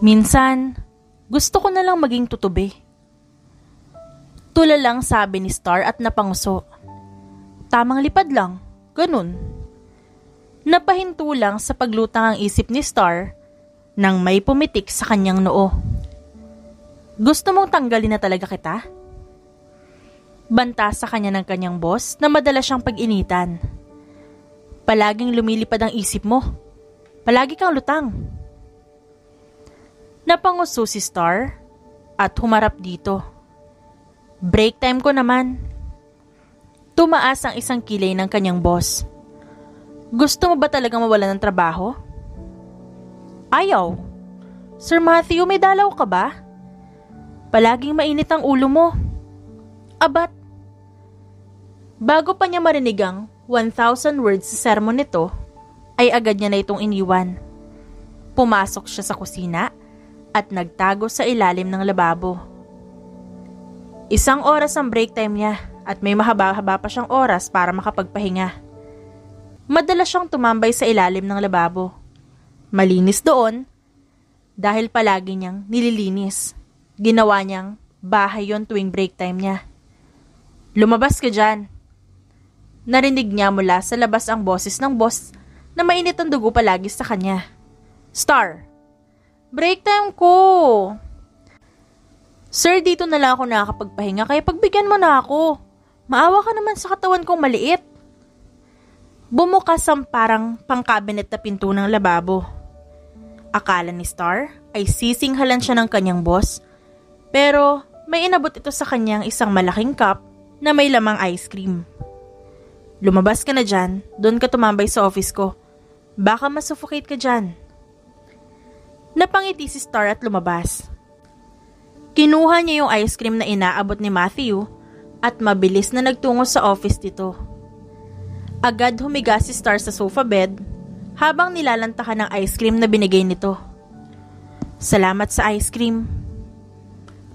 Minsan, gusto ko na lang maging tutubi. Tulalang sabi ni Star at napanguso. Tamang lipad lang, ganun. Napahinto lang sa paglutang ang isip ni Star nang may pumitik sa kanyang noo. Gusto mong tanggalin na talaga kita? Banta sa kanya ng kanyang boss na madalas siyang pag-initan. Palaging lumilipad ang isip mo. Palagi kang lutang. Napanguso si Star at humarap dito. Break time ko naman. Tumaas ang isang kilay ng kanyang boss. Gusto mo ba talagang mawala ng trabaho? Ayaw. Sir Matthew, may dalaw ka ba? Palaging mainit ang ulo mo. Abat. Bago pa niya marinig ang 1,000 words sa sermon nito, ay agad niya na itong iniwan. Pumasok siya sa kusina at nagtago sa ilalim ng lababo. 1 oras ang break time niya at may mahaba-haba pa siyang oras para makapagpahinga. Madalas siyang tumambay sa ilalim ng lababo. Malinis doon dahil palagi niyang nililinis. Ginawa niyang bahay yon tuwing break time niya. Lumabas ka dyan. Narinig niya mula sa labas ang boses ng boss na mainit ang dugo palagi sa kanya. Star, break time ko. Sir, dito na lang ako nakakapagpahinga kaya pagbigyan mo na ako. Maawa ka naman sa katawan kong maliit. Bumukas ang parang pangkabinet na pinto ng lababo. Akala ni Star ay sisinghalan siya ng kanyang boss, pero may inabot ito sa kanyang isang malaking cup na may lamang ice cream. Lumabas ka na dyan, doon ka tumambay sa office ko. Baka masuffocate ka dyan. Napangiti si Star at lumabas. Kinuha niya yung ice cream na inaabot ni Matthew at mabilis na nagtungo sa office nito. Agad humiga si Star sa sofa bed habang nilalantakan ng ice cream na binigay nito. Salamat sa ice cream.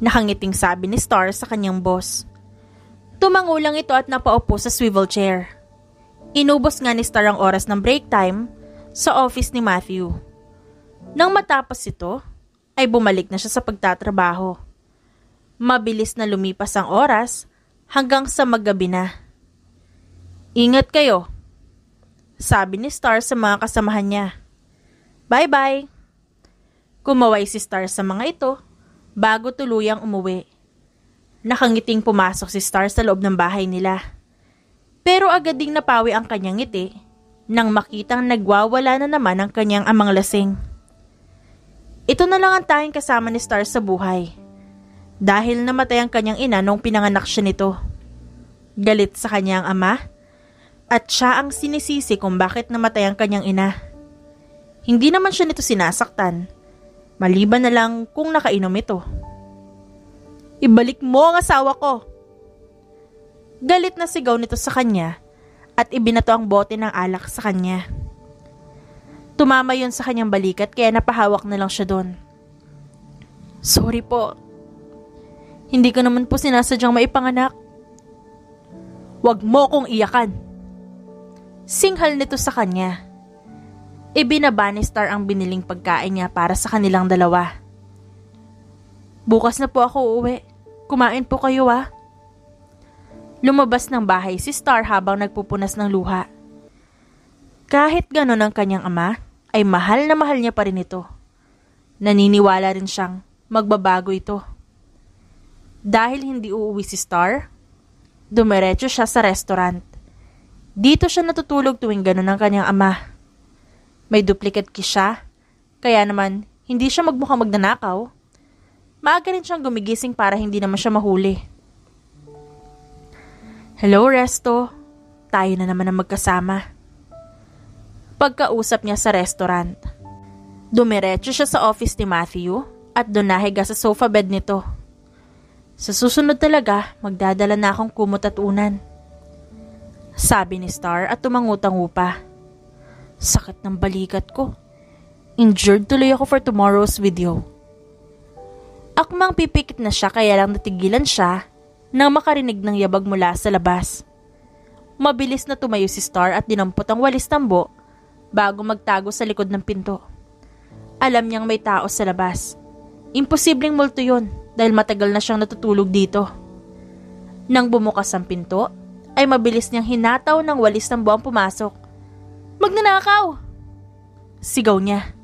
Nakangiting sabi ni Star sa kanyang boss. Tumango lang ito at napaupo sa swivel chair. Inubos nga ni Star ang oras ng break time sa office ni Matthew. Nang matapos ito, ay bumalik na siya sa pagtatrabaho. Mabilis na lumipas ang oras hanggang sa maggabi na. Ingat kayo, sabi ni Star sa mga kasamahan niya. Bye-bye. Kumaway si Star sa mga ito bago tuluyang umuwi. Nakangiting pumasok si Star sa loob ng bahay nila. Pero agad ding napawi ang kanyang ngiti nang makitang nagwawala na naman ang kanyang amang lasing. Ito na lang ang tanging kasama ni Star sa buhay. Dahil namatay ang kanyang ina nung pinanganak siya nito. Galit sa kanyang ama at siya ang sinisisi kung bakit namatay ang kanyang ina. Hindi naman siya nito sinasaktan, maliban na lang kung nakainom ito. Ibalik mo ang asawa ko! Galit na sigaw nito sa kanya at ibinato ang bote ng alak sa kanya. Tumama yon sa kanyang balikat kaya napahawak na lang siya doon. Sorry po. Hindi ko naman po sinasadyang maipanganak. Huwag mo kong iyakan. Singhal nito sa kanya. Ibinaba ni Star ang biniling pagkain niya para sa kanilang dalawa. Bukas na po ako uuwi. Kumain po kayo ah. Lumabas ng bahay si Star habang nagpupunas ng luha. Kahit ganon ang kanyang ama, ay mahal na mahal niya pa rin ito. Naniniwala rin siyang magbabago ito. Dahil hindi uuwi si Star, dumiretso siya sa restaurant. Dito siya natutulog tuwing ganon ang kanyang ama. May duplicate key siya, kaya naman hindi siya magmukhang magnanakaw. Maaga rin siyang gumigising para hindi naman siya mahuli. Hello, Resto. Tayo na naman ang magkasama. Pagkausap niya sa restaurant, dumiretso siya sa office ni Matthew at doon nahiga sa sofa bed nito. Sa susunod talaga, magdadala na akong kumot at unan. Sabi ni Star at tumangutango pa. Sakit ng balikat ko. Injured tuloy ako for tomorrow's video. Akmang pipikit na siya kaya lang natigilan siya nang makarinig ng yabag mula sa labas. Mabilis na tumayo si Star at dinampot ang walis tambo bago magtago sa likod ng pinto. Alam niyang may tao sa labas. Imposibleng multo yun dahil matagal na siyang natutulog dito. Nang bumukas ang pinto, ay mabilis niyang hinataw ng walis ng buwang pumasok. "Magnanakaw!" sigaw niya.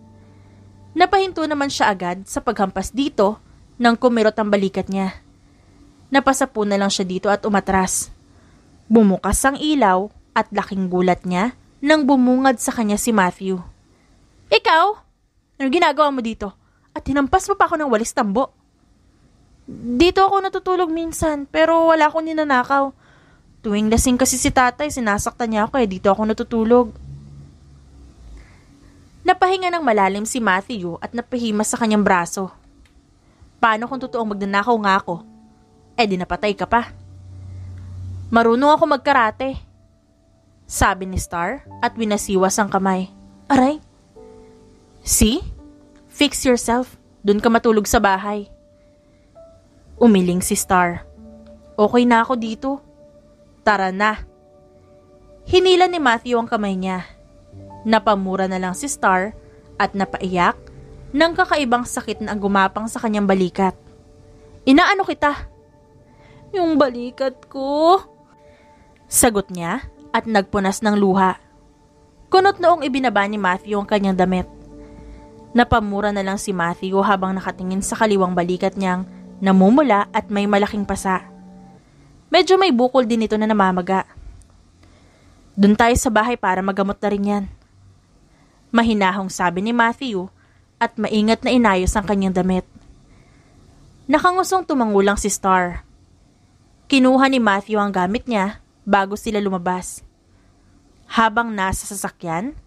Napahinto naman siya agad sa paghampas dito nang kumirot ang balikat niya. Napasapo na lang siya dito at umatras. Bumukas ang ilaw at laking gulat niya nang bumungad sa kanya si Matthew. "Ikaw? Ano ginagawa mo dito? At hinampas mo pa ako ng walis tambo." "Dito ako natutulog minsan pero wala akong ninanakaw. Tuwing lasing kasi si tatay, sinasaktan niya ako dito ako natutulog." Napahinga ng malalim si Matthew at napahimas sa kanyang braso. "Paano kung totoong magnanakaw nga ako? Di napatay ka pa." "Marunong ako magkarate," sabi ni Star at winasiwas ang kamay. "Aray. See? Fix yourself. Doon ka matulog sa bahay." Umiling si Star. "Okay na ako dito. Tara na." Hinila ni Matthew ang kamay niya. Napamura na lang si Star at napaiyak ng kakaibang sakit na ang gumapang sa kanyang balikat. "Inaano kita?" "Yung balikat ko," sagot niya at nagpunas ng luha. Kunot noong ibinaba ni Matthew ang kanyang damit. Napamura na lang si Matthew habang nakatingin sa kaliwang balikat niyang namumula at may malaking pasa. Medyo may bukol din ito na namamaga. "Doon tayo sa bahay para magamot na rin yan," mahinahong sabi ni Matthew at maingat na inayos ang kanyang damit. Nakangusong tumangulang si Star. Kinuha ni Matthew ang gamit niya bago sila lumabas. Habang nasa sasakyan,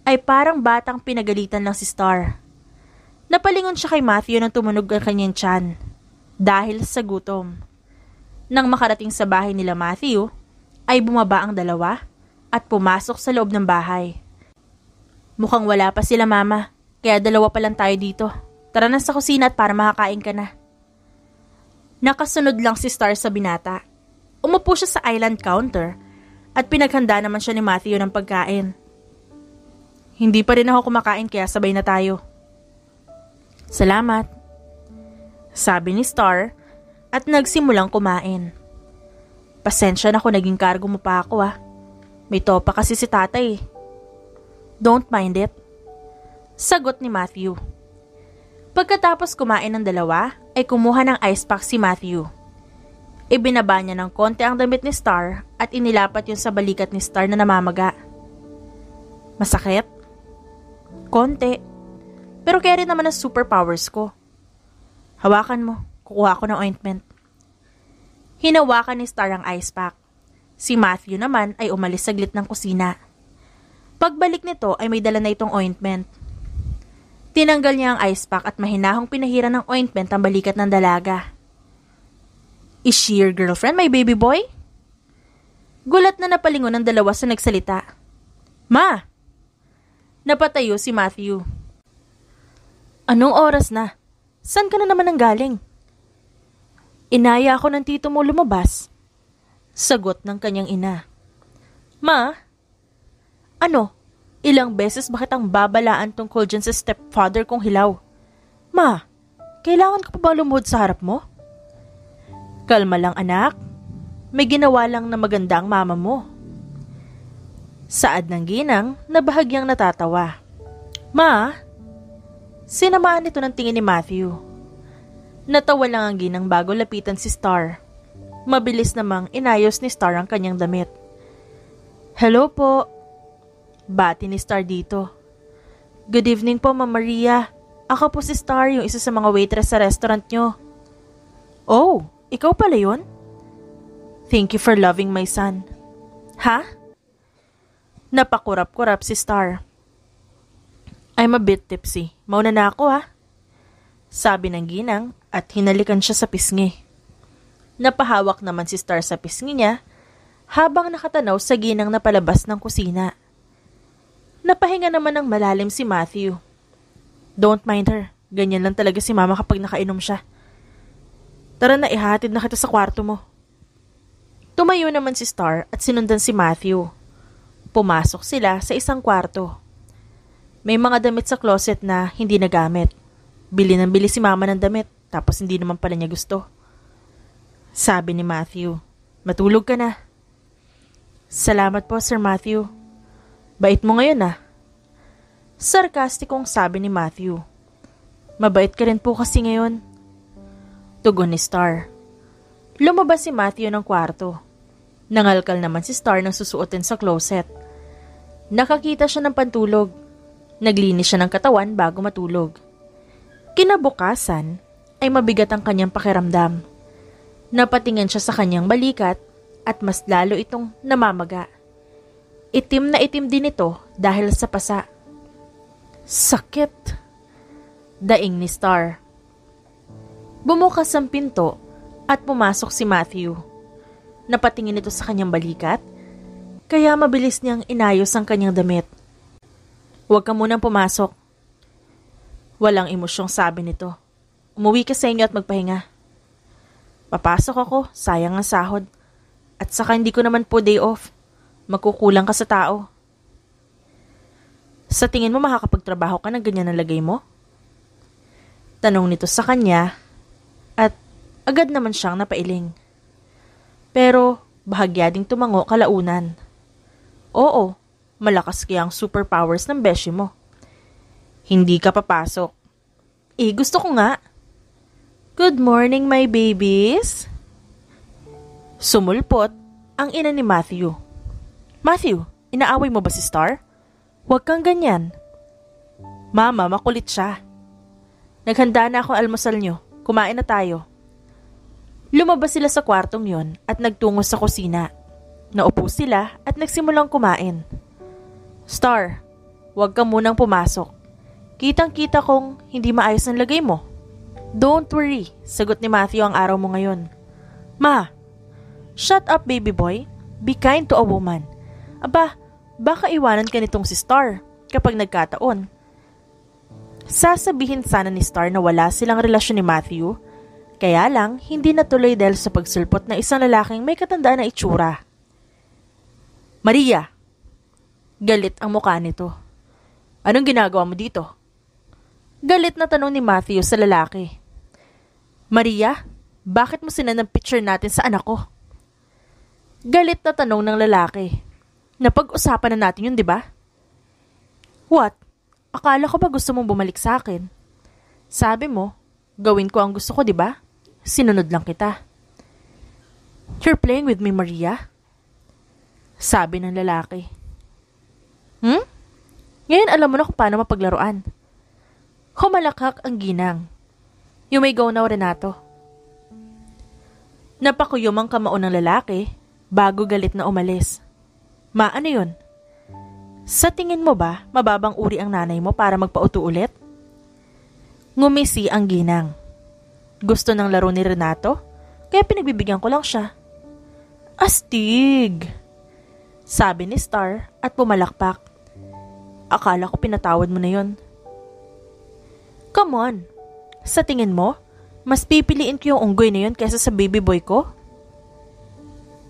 ay parang batang pinagalitan lang si Star. Napalingon siya kay Matthew nang tumunog ang kanyang tiyan dahil sa gutom. Nang makarating sa bahay nila Matthew, ay bumaba ang dalawa at pumasok sa loob ng bahay. "Mukhang wala pa sila mama, kaya dalawa pa lang tayo dito. Tara na sa kusina at para makakain ka na." Nakasunod lang si Star sa binata. Umupo siya sa island counter at pinaghanda naman siya ni Matthew ng pagkain. "Hindi pa rin ako kumakain kaya sabay na tayo." "Salamat," sabi ni Star at nagsimulang kumain. "Pasensya na kung naging kargo mo pa ako . May topa kasi si tatay." "Don't mind it," sagot ni Matthew. Pagkatapos kumain ng dalawa, ay kumuha ng ice pack si Matthew. Ibinaba niya ng konti ang damit ni Star at inilapat yun sa balikat ni Star na namamaga. "Masakit?" "Konti. Pero kaya rin naman ang superpowers ko." "Hawakan mo. Kukuha ko ng ointment." Hinawakan ni Star ang ice pack. Si Matthew naman ay umalis saglit ng kusina. Pagbalik nito ay may dala na itong ointment. Tinanggal niya ang ice pack at mahinahong pinahira ng ointment ang balikat ng dalaga. "Is she your girlfriend, my baby boy?" Gulat na napalingon ng dalawa sa nagsalita. "Ma!" Napatayo si Matthew. "Anong oras na? San ka na naman nanggaling?" "Inaya ako ng tito mo lumabas," sagot ng kanyang ina. "Ma? Ano? Ilang beses bakit ang babalaan tungkol dyan sa stepfather kong hilaw? Ma, kailangan ko pa bang lumuhod sa harap mo?" "Kalma lang anak. May ginawa lang na maganda ang mama mo." Saad ng ginang na bahagyang natatawa. "Ma?" Sinamaan ito ng tingin ni Matthew. Natawa lang ang ginang bago lapitan si Star. Mabilis namang inayos ni Star ang kanyang damit. "Hello po," bati ni Star dito. "Good evening po, Ma'am Maria. Ako po si Star, yung isa sa mga waitress sa restaurant nyo." "Oh, ikaw pala yun? Thank you for loving my son." "Ha?" Napakurap-kurap si Star. "I'm a bit tipsy. Mauna na ako sabi ng ginang at hinalikan siya sa pisngi. Napahawak naman si Star sa pisngi niya habang nakatanaw sa ginang na palabas ng kusina. Napahinga naman ng malalim si Matthew. "Don't mind her. Ganyan lang talaga si mama kapag nakainom siya. Tara na, ihatid na kita sa kwarto mo." Tumayo naman si Star at sinundan si Matthew. Pumasok sila sa isang kwarto. May mga damit sa closet na hindi nagamit. Bili ng bili si mama ng damit, tapos hindi naman pala niya gusto. Sabi ni Matthew, matulog ka na. Salamat po, Sir Matthew. Bait mo ngayon ah. Sarkastikong sabi ni Matthew. Mabait ka rin po kasi ngayon. Tugon ni Star. Lumabas si Matthew ng kwarto. Nangalkal naman si Star ng susuotin sa closet. Nakakita siya ng pantulog. Naglinis siya ng katawan bago matulog. Kinabukasan ay mabigat ang kanyang pakiramdam. Napatingin siya sa kanyang balikat at mas lalo itong namamaga. Itim na itim din ito dahil sa pasa. Sakit! Daing ni Star. Bumukas ang pinto at pumasok si Matthew. Napatingin ito sa kanyang balikat, kaya mabilis niyang inayos ang kanyang damit. Huwag ka munang pumasok. Walang emosyong sabi nito. Umuwi ka sa inyo at magpahinga. Papasok ako, sayang ang sahod. At saka hindi ko naman po day off. Magkukulang ka sa tao. Sa tingin mo makakapagtrabaho ka ng ganyan na lagay mo? Tanong nito sa kanya at agad naman siyang napailing. Pero bahagya ding tumango kalaunan. Oo, malakas kaya ang superpowers ng beshi mo. Hindi ka papasok. Gusto ko nga. Good morning, my babies. Sumulpot ang ina ni Matthew. Matthew, inaaway mo ba si Star? Huwag kang ganyan. Mama, makulit siya. Naghanda na ako almusal nyo. Kumain na tayo. Lumabas sila sa kwartong yon at nagtungo sa kusina. Naupo sila at nagsimulang kumain. Star, huwag ka munang pumasok. Kitang-kita kong hindi maayos ang lagay mo. Don't worry, sagot ni Matthew ang araw mo ngayon. Ma, shut up baby boy. Be kind to a woman. Aba, baka iwanan ka nitong si Star kapag nagkataon. Sasabihin sana ni Star na wala silang relasyon ni Matthew, kaya lang hindi natuloy dahil sa pagsulpot na isang lalaking may katandaan na itsura. Maria! Galit ang mukha nito. Anong ginagawa mo dito? Galit na tanong ni Matthew sa lalaki. Maria, bakit mo sinend ang picture natin sa anak ko? Galit na tanong ng lalaki. Napag-usapan na natin yun, di ba? What? Akala ko ba gusto mong bumalik sa akin? Sabi mo, gawin ko ang gusto ko, di ba? Sinunod lang kita. You're playing with me, Maria? Sabi ng lalaki. Ngayon alam mo na kung paano mapaglaruan. Humalakak ang ginang. You may go now, Renato. Napakuyom ang kamao ng lalaki bago galit na umalis. Ma, ano yun? Sa tingin mo ba mababang uri ang nanay mo para magpauto ulit? Ngumisi ang ginang. Gusto ng laro ni Renato, kaya pinagbibigyan ko lang siya. Astig! Sabi ni Star at pumalakpak. Akala ko pinatawad mo na yon. Come on! Sa tingin mo, mas pipiliin ko yung unggoy na yon kaysa sa baby boy ko?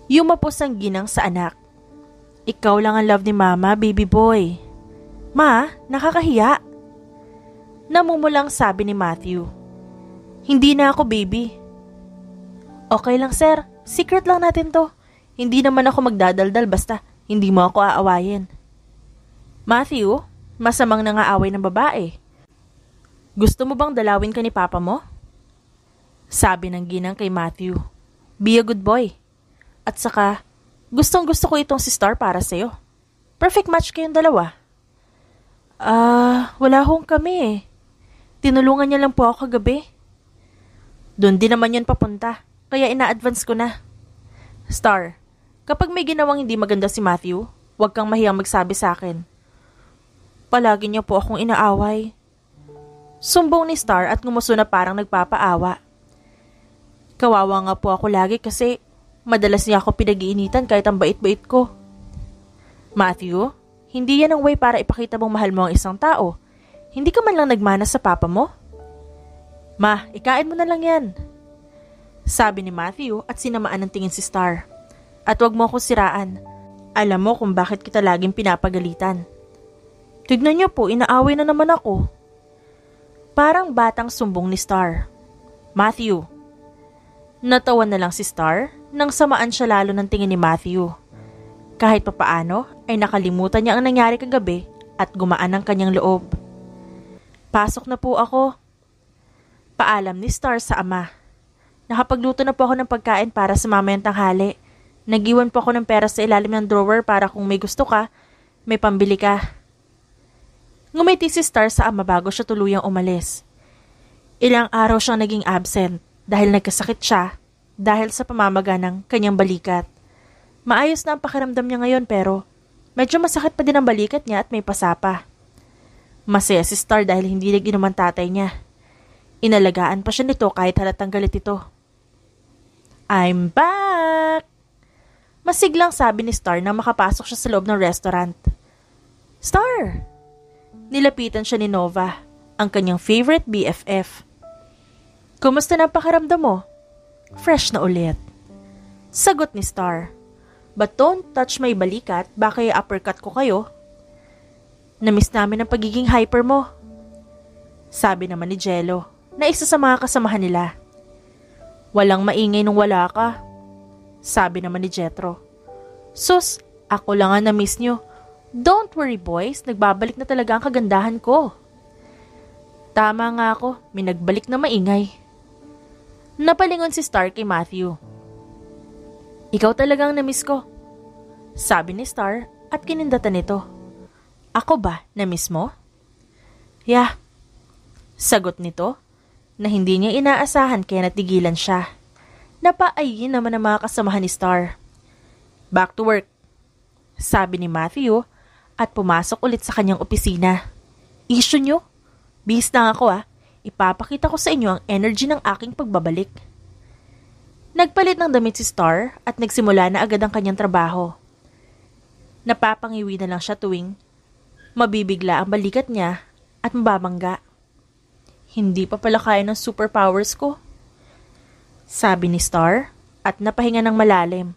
Yumapos ang ginang sa anak. Ikaw lang ang love ni mama, baby boy. Ma, nakakahiya. Namumulang sabi ni Matthew. Hindi na ako baby. Okay lang sir, secret lang natin to. Hindi naman ako magdadaldal basta hindi mo ako aawayin. Matthew, masamang nangaaway ng babae. Gusto mo bang dalawin ka ni papa mo? Sabi ng ginang kay Matthew. Be a good boy. At saka, gustong gusto ko itong si Star para sa'yo. Perfect match kayong dalawa. Wala hong kami eh. Tinulungan niya lang po ako kagabi. Doon din naman yun papunta, kaya ina-advance ko na. Star, kapag may ginawang hindi maganda si Matthew, huwag kang mahiyang magsabi sa akin. Palagi niya po akong inaaway. Sumbong ni Star at ngumuso na parang nagpapaawa. Kawawa nga po ako lagi kasi madalas niya ako pinag-iinitan kahit ang bait-bait ko. Matthew, hindi yan ang way para ipakita mong mahal mo ang isang tao. Hindi ka man lang nagmana sa papa mo? Ma, ikain mo na lang yan. Sabi ni Matthew at sinamaan ng tingin si Star. At wag mo ako siraan. Alam mo kung bakit kita laging pinapagalitan. Tignan niyo po, inaaway na naman ako. Parang batang sumbong ni Star. Matthew. Natawa na lang si Star nang samaan siya lalo ng tingin ni Matthew. Kahit papaano ay nakalimutan niya ang nangyari kagabi at gumaan ang kanyang loob. Pasok na po ako. Paalam ni Star sa ama. Nakapagluto na po ako ng pagkain para sa mamayang tanghali. Nag-iwan po ako ng pera sa ilalim ng drawer para kung may gusto ka, may pambili ka. Ngumiti si Star sa ama bago siya tuluyang umalis. Ilang araw siyang naging absent dahil nagkasakit siya dahil sa pamamaga ng kanyang balikat. Maayos na ang pakiramdam niya ngayon pero medyo masakit pa din ang balikat niya at may pasapa. Masaya si Star dahil hindi nag-inom ang tatay niya. Inalagaan pa siya nito kahit halatang galit ito. I'm back! Masiglang sabi ni Star nang makapasok siya sa loob ng restaurant. Star! Nilapitan siya ni Nova, ang kanyang favorite BFF. Kumusta na ang pakiramdam mo? Fresh na ulit. Sagot ni Star. But don't touch my balikat, baka i-uppercut ko kayo. Namiss namin ang pagiging hyper mo. Sabi naman ni Jello, na isa sa mga kasamahan nila. Walang maingay nung wala ka. Sabi naman ni Jetro. Sus, ako lang ang na-miss nyo. Don't worry boys, nagbabalik na talaga ang kagandahan ko. Tama nga ako, may nagbalik na maingay. Napalingon si Star kay Matthew. Ikaw talagang na-miss ko. Sabi ni Star at kinindatan nito. Ako ba, na-miss mo? Yeah. Sagot nito na hindi niya inaasahan kaya natigilan siya. Napaayin naman ang mga kasamahan ni Star. Back to work. Sabi ni Matthew at pumasok ulit sa kanyang opisina. Issue nyo? Bihis lang ako Ipapakita ko sa inyo ang energy ng aking pagbabalik. Nagpalit ng damit si Star at nagsimula na agad ang kanyang trabaho. Napapangiwi na lang siya tuwing mabibigla ang balikat niya at mababangga. Hindi pa pala kaya ng superpowers ko. Sabi ni Star at napahinga ng malalim.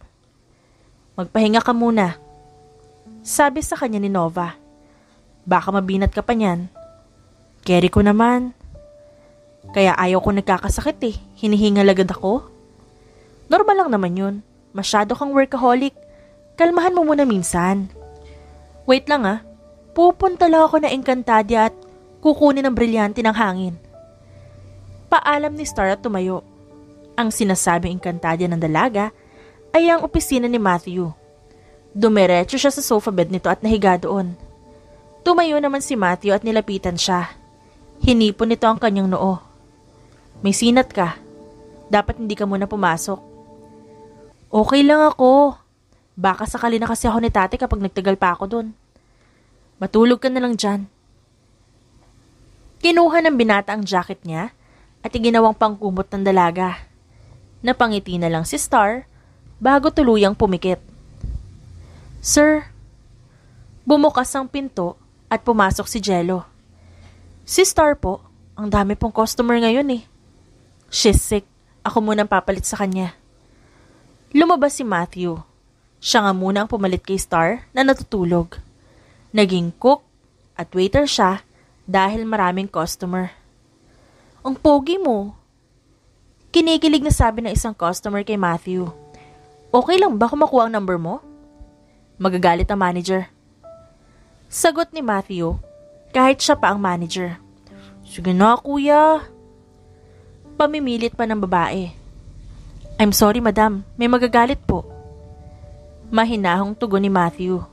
Magpahinga ka muna. Sabi sa kanya ni Nova. Baka mabinat ka pa niyan. Carry ko naman. Kaya ayaw ko nagkakasakit Hinihingal agad ako. Normal lang naman yun. Masyado kang workaholic. Kalmahan mo muna minsan. Wait lang Pupunta lang ako na Encantadia at kukunin ang brilyante ng hangin. Paalam ni Star at tumayo. Ang sinasabing Encantadia ng dalaga ay ang opisina ni Matthew. Dumiretso siya sa sofa bed nito at nahiga doon. Tumayo naman si Matthew at nilapitan siya. Hinipon nito ang kanyang noo. May sinat ka. Dapat hindi ka muna pumasok. Okay lang ako. Baka sakali na kasi ako ni tate kapag nagtagal pa ako doon. Matulog ka na lang dyan. Kinuha ng binata ang jacket niya at iginawang pangkumot ng dalaga. Napangiti na lang si Star bago tuluyang pumikit. Sir, bumukas ang pinto at pumasok si Jello. Si Star po, ang dami pong customer ngayon She's sick. Ako munang papalit sa kanya. Lumabas si Matthew. Siya nga muna ang pumalit kay Star na natutulog. Naging cook at waiter siya dahil maraming customer. Ang pogi mo. Kinikilig na sabi ng isang customer kay Matthew. Okay lang ba kung makuha ang number mo? Magagalit ang manager. Sagot ni Matthew kahit siya pa ang manager. Sige na kuya. Pamimilit pa ng babae. I'm sorry madam, may magagalit po. Mahinahong tugon ni Matthew.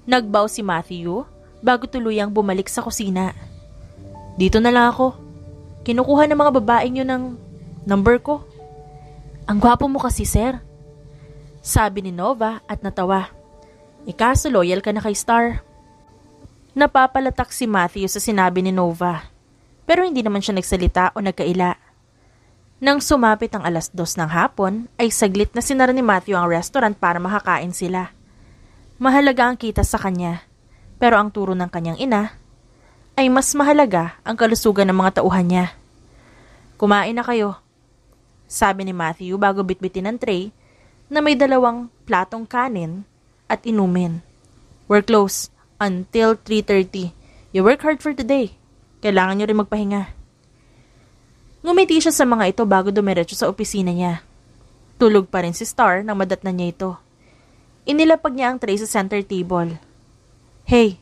Nagbaw si Matthew bago tuluyang bumalik sa kusina. Dito na lang ako. Kinukuha ng mga babaeng yun ng number ko. Ang gwapo mo kasi sir. Sabi ni Nova at natawa. Ikaso loyal ka na kay Star. Napapalatak si Matthew sa sinabi ni Nova. Pero hindi naman siya nagsalita o nagkaila. Nang sumapit ang 2:00 ng hapon, ay saglit na sinara ni Matthew ang restaurant para makakain sila. Mahalaga ang kita sa kanya, pero ang turo ng kanyang ina ay mas mahalaga ang kalusugan ng mga tauhan niya. Kumain na kayo, sabi ni Matthew bago bitbitin ang tray na may 2 platong kanin at inumin. We're close. until 3:30. You work hard for today. Kailangan nyo rin magpahinga. Ngumiti siya sa mga ito bago dumiretso sa opisina niya. Tulog pa rin si Star nang madatnan niya ito. Inilapag niya ang tray sa center table. Hey,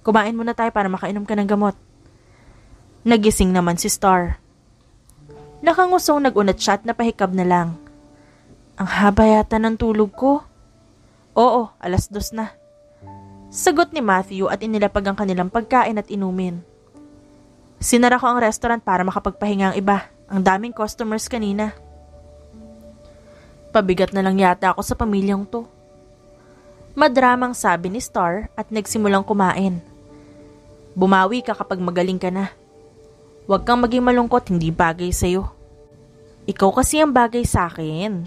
kumain muna tayo para makainom ka ng gamot. Nagising naman si Star. Nakangusong nagunat siya at napahikab na lang. Ang haba yata ng tulog ko. Oo, 2:00 na. Sagot ni Matthew at inilapag ang kanilang pagkain at inumin. Sinara ko ang restaurant para makapagpahinga ang iba. Ang daming customers kanina. Pabigat na lang yata ako sa pamilyang to. Madramang sabi ni Star at nagsimulang kumain. Bumawi ka kapag magaling ka na. Huwag kang maging malungkot, hindi bagay sa'yo. Ikaw kasi ang bagay sa akin.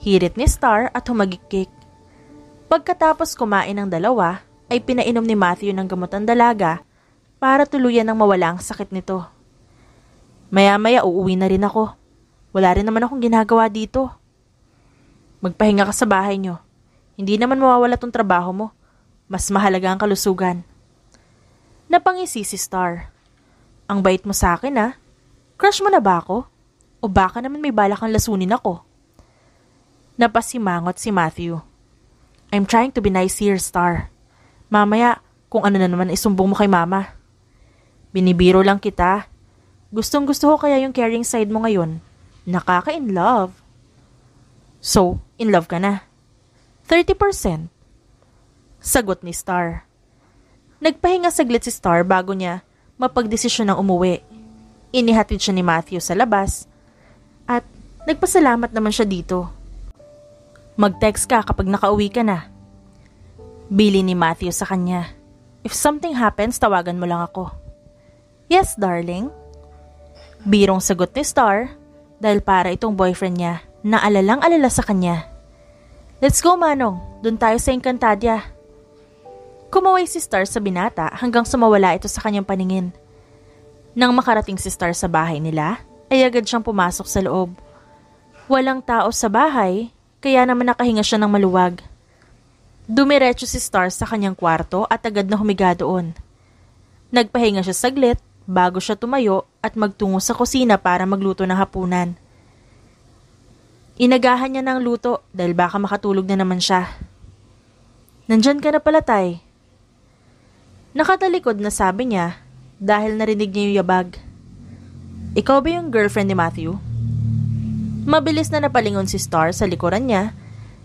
Hirit ni Star at humagikik. Pagkatapos kumain ng dalawa, ay pinainom ni Matthew ng gamot ang dalaga para tuluyan ng mawala ang sakit nito. Maya-maya uuwi na rin ako. Wala rin naman akong ginagawa dito. Magpahinga ka sa bahay nyo. Hindi naman mawawala tong trabaho mo. Mas mahalaga ang kalusugan. Napangisi si Star. Ang bait mo sa akin, ha? Crush mo na ba ako? O baka naman may balak kang lasunin ako? Napasimangot si Matthew. I'm trying to be nice here, Star. Mamaya, kung ano na naman isumbong mo kay mama. Binibiro lang kita. Gustong-gusto ko kaya yung caring side mo ngayon. Nakaka-in love. So, in love ka na? 30%. Sagot ni Star. Nagpahinga saglit si Star bago niya mapagdesisyon ng umuwi. Inihatid siya ni Matthew sa labas at nagpasalamat naman siya dito. Mag-text ka kapag nakauwi ka na. Bili ni Matthew sa kanya. If something happens, tawagan mo lang ako. Yes, darling. Birong sagot ni Star dahil para itong boyfriend niya na alalang-alala sa kanya. Let's go, Manong. Doon tayo sa Encantadia. Kumaway si Star sa binata hanggang sumawala ito sa kanyang paningin. Nang makarating si Star sa bahay nila, ay agad siyang pumasok sa loob. Walang tao sa bahay, kaya naman nakahinga siya ng maluwag. Dumiretso si Star sa kanyang kwarto at agad na humiga doon. Nagpahinga siya saglit bago siya tumayo at magtungo sa kusina para magluto ng hapunan. Inagahan niya ng luto dahil baka makatulog na naman siya. Nandyan ka na pala, Tay. Nakatalikod na sabi niya dahil narinig niya yung yabag. Ikaw ba yung girlfriend ni Matthew? Mabilis na napalingon si Star sa likuran niya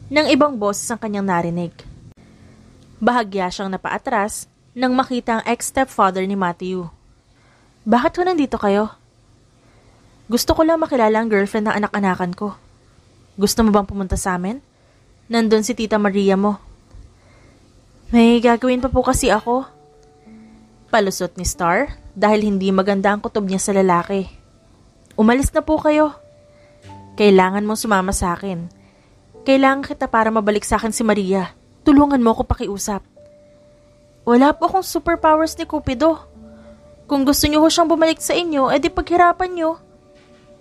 nang ibang boses ang kanyang narinig. Bahagya siyang napaatras nang makita ang ex-stepfather ni Matthew. Bakit ho nandito kayo? Gusto ko lang makilala ang girlfriend ng anak-anakan ko. Gusto mo bang pumunta sa amin? Nandun si Tita Maria mo. May gagawin pa po kasi ako. Palusot ni Star dahil hindi maganda ang kutob niya sa lalaki. Umalis na po kayo. Kailangan mong sumama sa akin. Kailangan kita para mabalik sa akin si Maria. Tulungan mo ako pakiusap. Wala po akong superpowers ni Cupido. Kung gusto niyo ho siyang bumalik sa inyo, edi paghirapan niyo.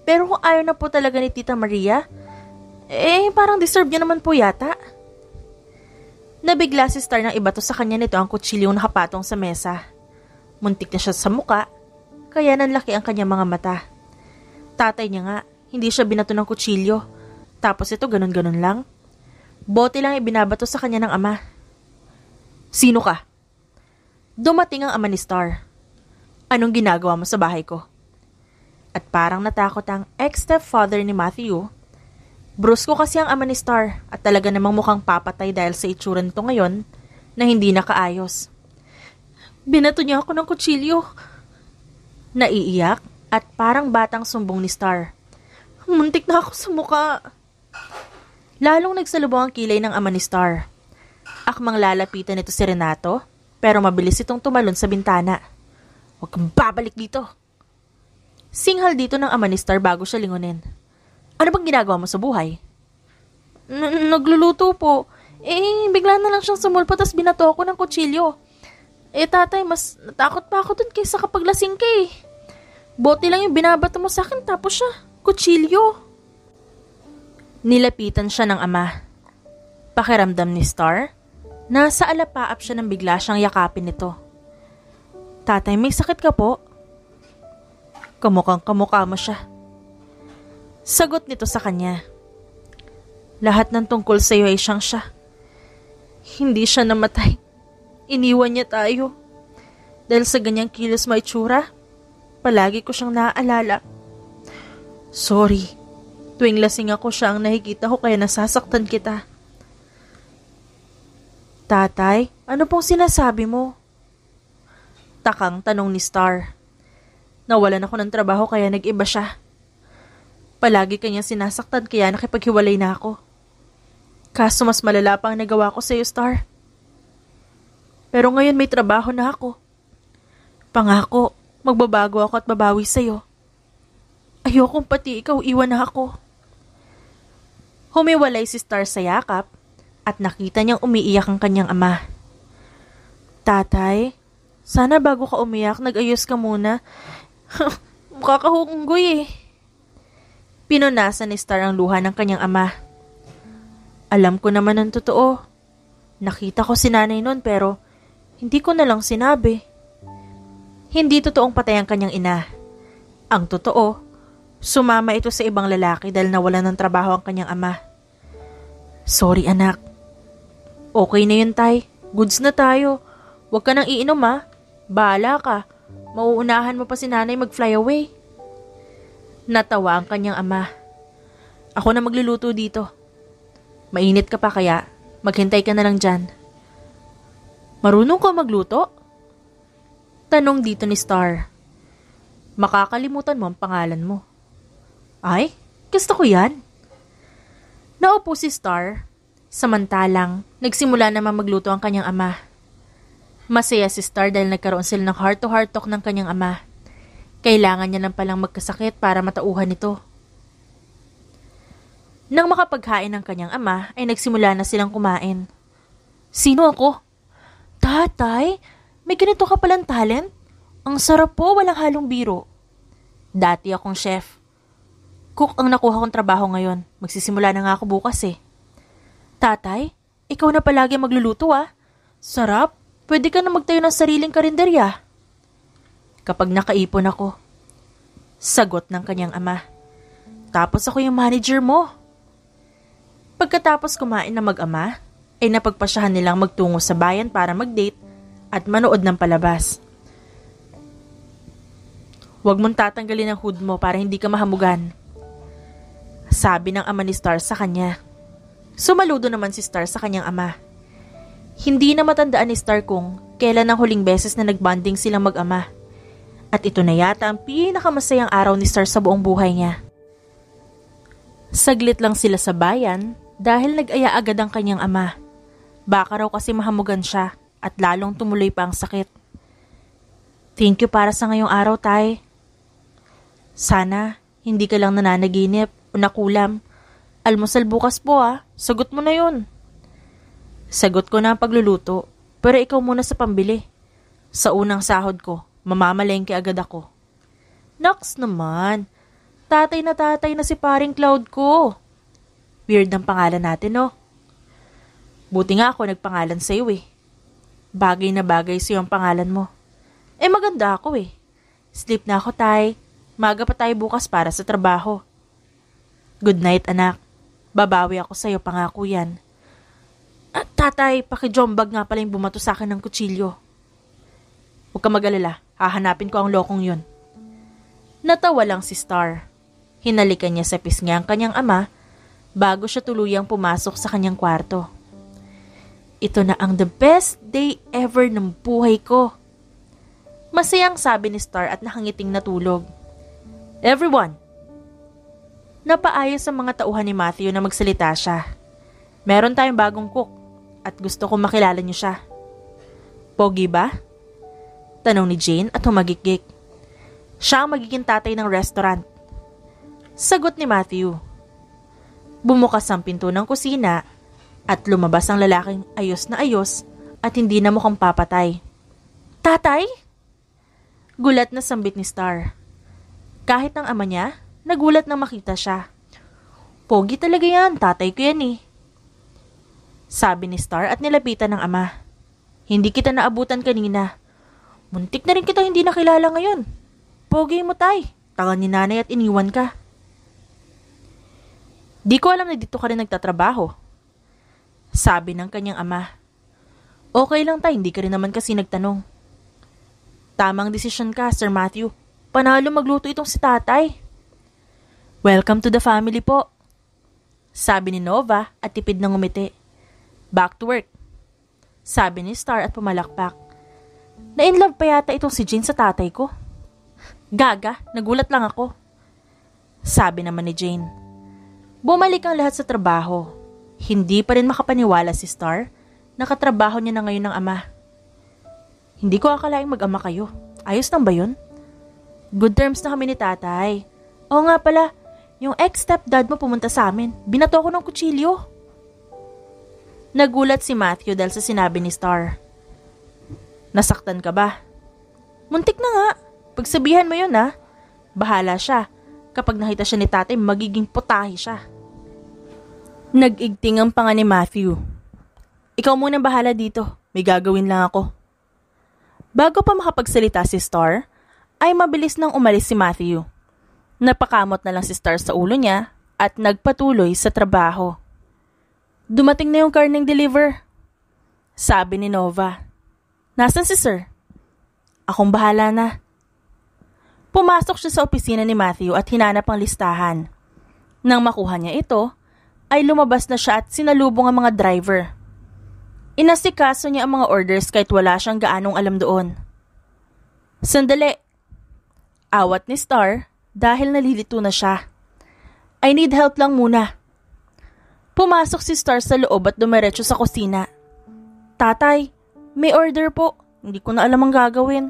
Pero kung ayaw na po talaga ni Tita Maria, parang deserve niya naman po yata. Nabigla si Star nang ibato sa kanya nito ang kutsilyong nakapatong sa mesa. Muntik na siya sa muka, kaya nanlaki ang kanyang mga mata. Tatay niya nga, hindi siya binato ng kutsilyo. Tapos ito ganun-ganun lang. Bote lang ibinabato sa kanya ng ama. Sino ka? Dumating ang ama ni Star. Anong ginagawa mo sa bahay ko? At parang natakot ang ex-stepfather ni Matthew. Brusko kasi ang ama ni Star at talaga namang mukhang papatay dahil sa itsura nito ngayon na hindi nakaayos. Binato niya ako ng kutsilyo. Naiiyak at parang batang sumbong ni Star. Muntik na ako sa muka. Lalong nagsalubong ang kilay ng ama ni Star. Akmang lalapitan nito si Renato, pero mabilis itong tumalon sa bintana. Huwag kang babalik dito. Singhal dito ng ama ni Star bago siya lingunin. Ano bang ginagawa mo sa buhay? Nagluluto po. Bigla na lang siyang sumulpot tas binato ako ng kutsilyo. Tatay, mas natakot pa ako dun kaysa kapag lasing ka eh. Bote lang yung binabato mo sa akin tapos siya, kutsilyo. Nilapitan siya ng ama. Pakiramdam ni Star, Nasa alapaap siya nang bigla siyang yakapin nito. Tatay, may sakit ka po? Kamukhang kamukha mo siya. Sagot nito sa kanya. Lahat ng tungkol sa iyo ay siyang siya. Hindi siya namatay. Iniwan niya tayo. Dahil sa ganyang kilos may tsura, palagi ko siyang naaalala. Sorry. Tuwing lasing ako siya ang nakikita ko kaya nasasaktan kita. Tatay, ano pong sinasabi mo? Takang tanong ni Star. Nawalan ako ng trabaho kaya nag-iba siya. Palagi kanya sinasaktan kaya nakipaghiwalay na ako. Kaso mas malala pa ang nagawa ko sa iyo, Star. Pero ngayon may trabaho na ako. Pangako, magbabago ako at babawi sa iyo. Ayokong pati ikaw iwan na ako. Humiwalay si Star sa yakap at nakita niyang umiiyak ang kanyang ama. Tatay, sana bago ka umiyak, nag-ayos ka muna. Mukha ka hunggoy eh. Pinunasan ni Star ang luha ng kanyang ama. Alam ko naman ang totoo. Nakita ko si nanay noon pero hindi ko na lang sinabi. Hindi totoong patay ang kanyang ina. Ang totoo, sumama ito sa ibang lalaki dahil nawalan ng trabaho ang kanyang ama. Sorry anak. Okay na yun, tay. Goods na tayo. Huwag ka nang iinom ha. Bahala ka. Mauunahan mo pa si nanay mag-fly away. Natawa ang kanyang ama. Ako na magluluto dito. Mainit ka pa kaya maghintay ka na lang dyan. Marunong ka magluto? Tanong dito ni Star. Makakalimutan mo ang pangalan mo. Ay, gusto ko yan. Naupo si Star. Samantalang, nagsimula naman magluto ang kanyang ama. Masaya si Star dahil nagkaroon sila ng heart-to-heart talk ng kanyang ama. Kailangan niya lang palang magkasakit para matauhan ito. Nang makapaghain ng kanyang ama, ay nagsimula na silang kumain. Sino ako? Tatay, may ganito ka palang talent? Ang sarap po, walang halong biro. Dati akong chef. Cook ang nakuha kong trabaho ngayon. Magsisimula na nga ako bukas eh. Tatay, ikaw na palagi magluluto ah. Sarap, pwede ka na magtayo ng sariling karinderya. Kapag nakaipon ako. Sagot ng kanyang ama. Tapos ako yung manager mo. Pagkatapos kumain na mag-ama, ay napagpasyahan nilang magtungo sa bayan para mag-date at manood ng palabas. Huwag mong tatanggalin ang hood mo para hindi ka mahamugan. Sabi ng ama ni Star sa kanya. Sumaludo naman si Star sa kanyang ama. Hindi na matandaan ni Star kung kailan ang huling beses na nagbanding silang mag-ama. At ito na yata ang pinakamasayang araw ni Star sa buong buhay niya. Saglit lang sila sa bayan dahil nag-aya agad ang kanyang ama. Baka raw kasi mahamugan siya at lalong tumuloy pa ang sakit. Thank you para sa ngayong araw, tay. Sana hindi ka lang nananaginip o nakulam. Almusal bukas po ah. Sagot mo na yun. Sagot ko na ang pagluluto. Pero ikaw muna sa pambili. Sa unang sahod ko, mamamalengke agad ako. Naks naman. Tatay na si paring Cloud ko. Weird ang pangalan natin no? Buti nga ako nagpangalan sa iyo eh. Bagay na bagay sa iyo ang pangalan mo. Eh maganda ako eh. Sleep na ako tay. Maga pa tayo bukas para sa trabaho. Good night anak. Babawi ako sa'yo, pangako yan. At tatay, pakijombag nga pala yung bumato sa akin ng kutsilyo. Huwag ka mag-alala, hahanapin ko ang lokong yun. Natawa lang si Star. Hinalikan niya sa pisngi ang kanyang ama bago siya tuluyang pumasok sa kanyang kwarto. Ito na ang the best day ever ng buhay ko. Masayang sabi ni Star at nakangiting natulog. Everyone! Napaayos sa mga tauhan ni Matthew na magsalita siya. Meron tayong bagong cook at gusto kong makilala niyo siya. Pogi ba? Tanong ni Jane at humagikik. Siya ang magiging tatay ng restaurant. Sagot ni Matthew. Bumukas ang pinto ng kusina at lumabas ang lalaking ayos na ayos at hindi na mukhang papatay. Tatay? Gulat na sambit ni Star. Kahit ang ama niya, nagulat nang makita siya. Pogi talaga yan, tatay ko yan eh. Sabi ni Star at nilapitan ng ama. Hindi kita naabutan kanina. Muntik na rin kita hindi nakilala ngayon. Pogi mo tay, tanga ni nanay at iniwan ka. Di ko alam na dito ka rin nagtatrabaho. Sabi ng kanyang ama. Okay lang tay, hindi ka rin naman kasi nagtanong. Tamang desisyon ka, Sir Matthew. Panalo magluto itong si tatay. Welcome to the family po. Sabi ni Nova at tipid ng ngumiti. Back to work. Sabi ni Star at pumalakpak. Na-inlove pa yata itong si Jane sa tatay ko. Gaga, nagulat lang ako. Sabi naman ni Jane. Bumalik ang lahat sa trabaho. Hindi pa rin makapaniwala si Star. Nakatrabaho niya na ngayon ng ama. Hindi ko akalaing mag-ama kayo. Ayos lang ba yun? Good terms na kami ni tatay. Oo nga pala, yung ex-stepdad mo pumunta sa amin. Binato ko ng kutsilyo. Nagulat si Matthew dahil sa sinabi ni Star. Nasaktan ka ba? Muntik na nga. Pagsabihan mo yun ha. Bahala siya. Kapag nakita siya ni tatay, magiging putahe siya. Nag-igting ang panga ni Matthew. Ikaw muna bahala dito. May gagawin lang ako. Bago pa makapagsalita si Star, ay mabilis nang umalis si Matthew. Napakamot na lang si Star sa ulo niya at nagpatuloy sa trabaho. Dumating na yung karneng deliver. Sabi ni Nova. Nasaan si Sir? Akong bahala na. Pumasok siya sa opisina ni Matthew at hinanap ang listahan. Nang makuha niya ito, ay lumabas na siya at sinalubong ang mga driver. Inasikaso niya ang mga orders kahit wala siyang gaanong alam doon. Sandali. Awat ni Star dahil nalilito na siya. I need help lang muna. Pumasok si Star sa loob at dumiretso sa kusina. Tatay, may order po. Hindi ko na alam ang gagawin.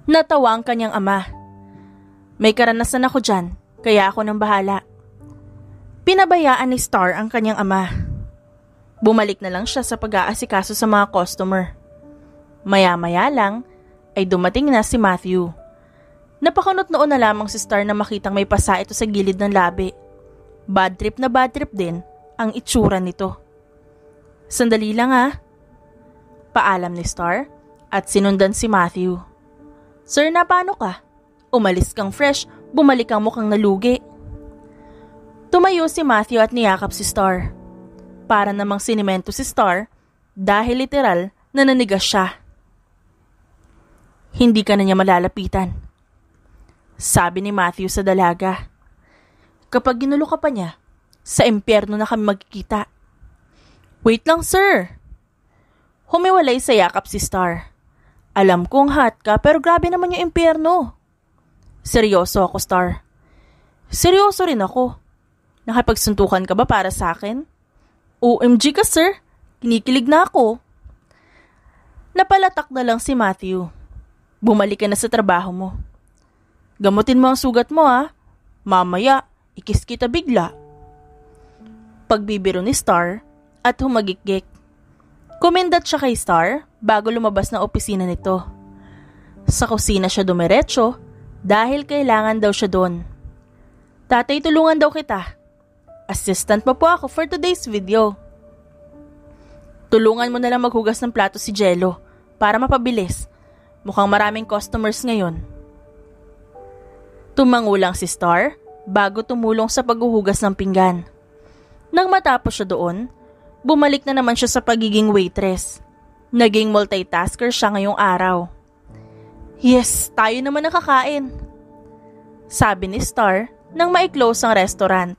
Natawa ang kanyang ama. May karanasan ako dyan, kaya ako nang bahala. Pinabayaan ni Star ang kanyang ama. Bumalik na lang siya sa pag-aasikaso sa mga customer. Maya-maya lang ay dumating na si Matthew. Napakunot noon na lamang si Star na makitang may pasa ito sa gilid ng labi. Bad trip na bad trip din ang itsura nito. Sandali lang ha. Paalam ni Star at sinundan si Matthew. Sir, na paano ka? Umalis kang fresh, bumalik ang mukhang nalugi. Tumayo si Matthew at niyakap si Star. Para namang sinimento si Star dahil literal na nanigas siya. Hindi ka na niya malalapitan. Sabi ni Matthew sa dalaga. Kapag ginulo ka pa niya, sa impyerno na kami magkikita. Wait lang sir. Humiwalay sa yakap si Star. Alam kong hot ka pero grabe naman yung impyerno. Seryoso ako Star. Seryoso rin ako. Nakipagsuntukan ka ba para sa akin? OMG ka sir, kinikilig na ako. Napalatak na lang si Matthew. Bumalik ka na sa trabaho mo. Gamutin mo ang sugat mo ha. Mamaya, ikis kita bigla. Pagbibiro ni Star at humagikgik. Kumindat siya kay Star bago lumabas ng opisina nito. Sa kusina siya dumiretso dahil kailangan daw siya doon. Tatay, tulungan daw kita. Assistant pa po ako for today's video. Tulungan mo na lang maghugas ng plato si Jello para mapabilis. Mukhang maraming customers ngayon. Tumangulang si Star bago tumulong sa paghuhugas ng pinggan. Nang matapos siya doon, bumalik na naman siya sa pagiging waitress. Naging multitasker siya ngayong araw. Yes, tayo naman nakakain. Sabi ni Star nang ma-close ang restaurant.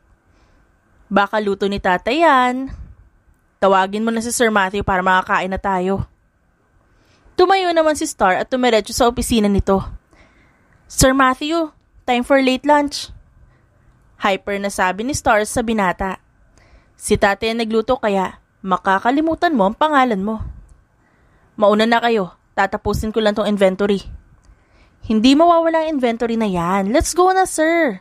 Baka luto ni tatay yan. Tawagin mo na si Sir Matthew para makakain na tayo. Tumayo naman si Star at tumiretso sa opisina nito. Sir Matthew, time for late lunch. Hyper na sabi ni Star sa binata. Si tatay nagluto kaya makakalimutan mo ang pangalan mo. Mauna na kayo, tatapusin ko lang tong inventory. Hindi mawawala ang inventory na yan. Let's go na sir.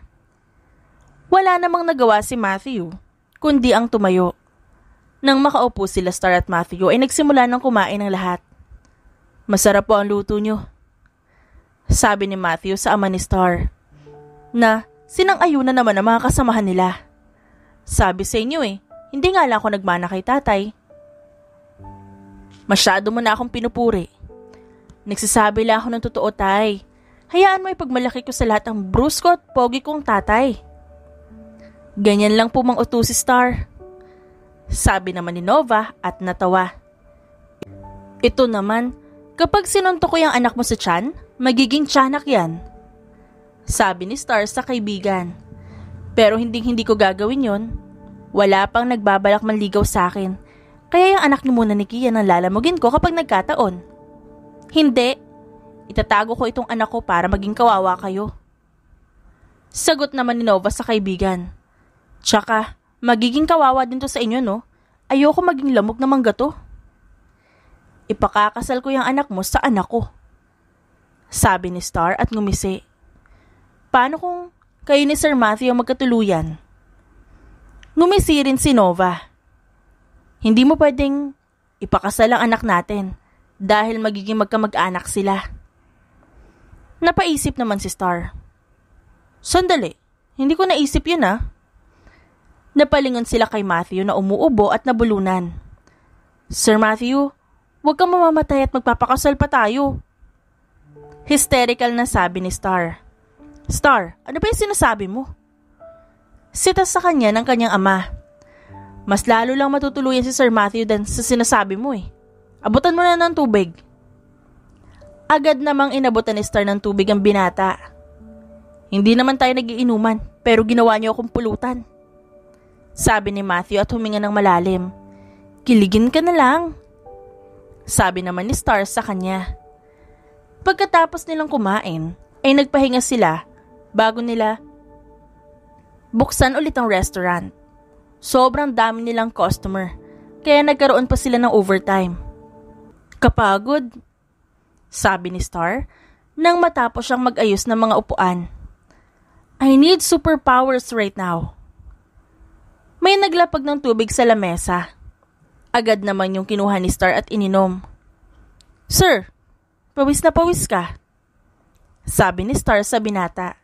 Wala namang nagawa si Matthew, kundi ang tumayo. Nang makaupo sila Star at Matthew ay nagsimula ng kumain ng lahat. Masarap po ang luto nyo. Sabi ni Matthew sa ama ni Star. Na sinang-ayunan naman ang mga kasamahan nila. Sabi sa inyo Hindi nga lang ako nagmana kay tatay. Masyado mo na akong pinupuri. Nagsasabi lang ako ng totoo, tay. Hayaan mo ipagmalaki ko sa lahat ang brusko at pogi kong tatay. Ganyan lang po mang uto si Star. Sabi naman ni Nova at natawa. Ito naman, kapag sinuntok ko yung anak mo sa tiyan, magiging tiyanak yan. Sabi ni Star sa kaibigan. Pero hindi ko gagawin yon. Wala pang nagbabalak manligaw sa akin. Kaya yung anak niyo muna ni Kian ang lalamugin ko kapag nagkataon. Hindi. Itatago ko itong anak ko para maging kawawa kayo. Sagot naman ni Nova sa kaibigan. Tsaka, magiging kawawa din to sa inyo, no? Ayoko maging lamok na mangga to. Ipakakasal ko yung anak mo sa anak ko. Sabi ni Star at ngumisi. Paano kung kayo ni Sir Matthew magkatuluyan? Ngumisi rin si Nova. Hindi mo pwedeng ipakasal ang anak natin dahil magiging magkamag-anak sila. Napaisip naman si Star. Sandali, hindi ko naisip yun ah. Napalingon sila kay Matthew na umuubo at nabulunan. Sir Matthew, huwag kang mamamatay at magpapakasal pa tayo. Hysterical na sabi ni Star. Star, ano ba yung sinasabi mo? Sitas sa kanya ng kanyang ama. Mas lalo lang matutuluyan si Sir Matthew than sa sinasabi mo eh. Abutan mo na ng tubig. Agad namang inabutan ni Star ng tubig ang binata. Hindi naman tayo nagiinuman pero ginawa niyo akong pulutan. Sabi ni Matthew at huminga ng malalim. Kiligin ka na lang. Sabi naman ni Star sa kanya. Pagkatapos nilang kumain, ay nagpahinga sila bago nila buksan ulit ang restaurant. Sobrang dami nilang customer, kaya nagkaroon pa sila ng overtime. Kapagod, sabi ni Star, nang matapos siyang mag-ayos ng mga upuan. I need superpowers right now. May naglapag ng tubig sa lamesa. Agad naman yung kinuha ni Star at ininom. Sir, pawis na pawis ka. Sabi ni Star sa binata.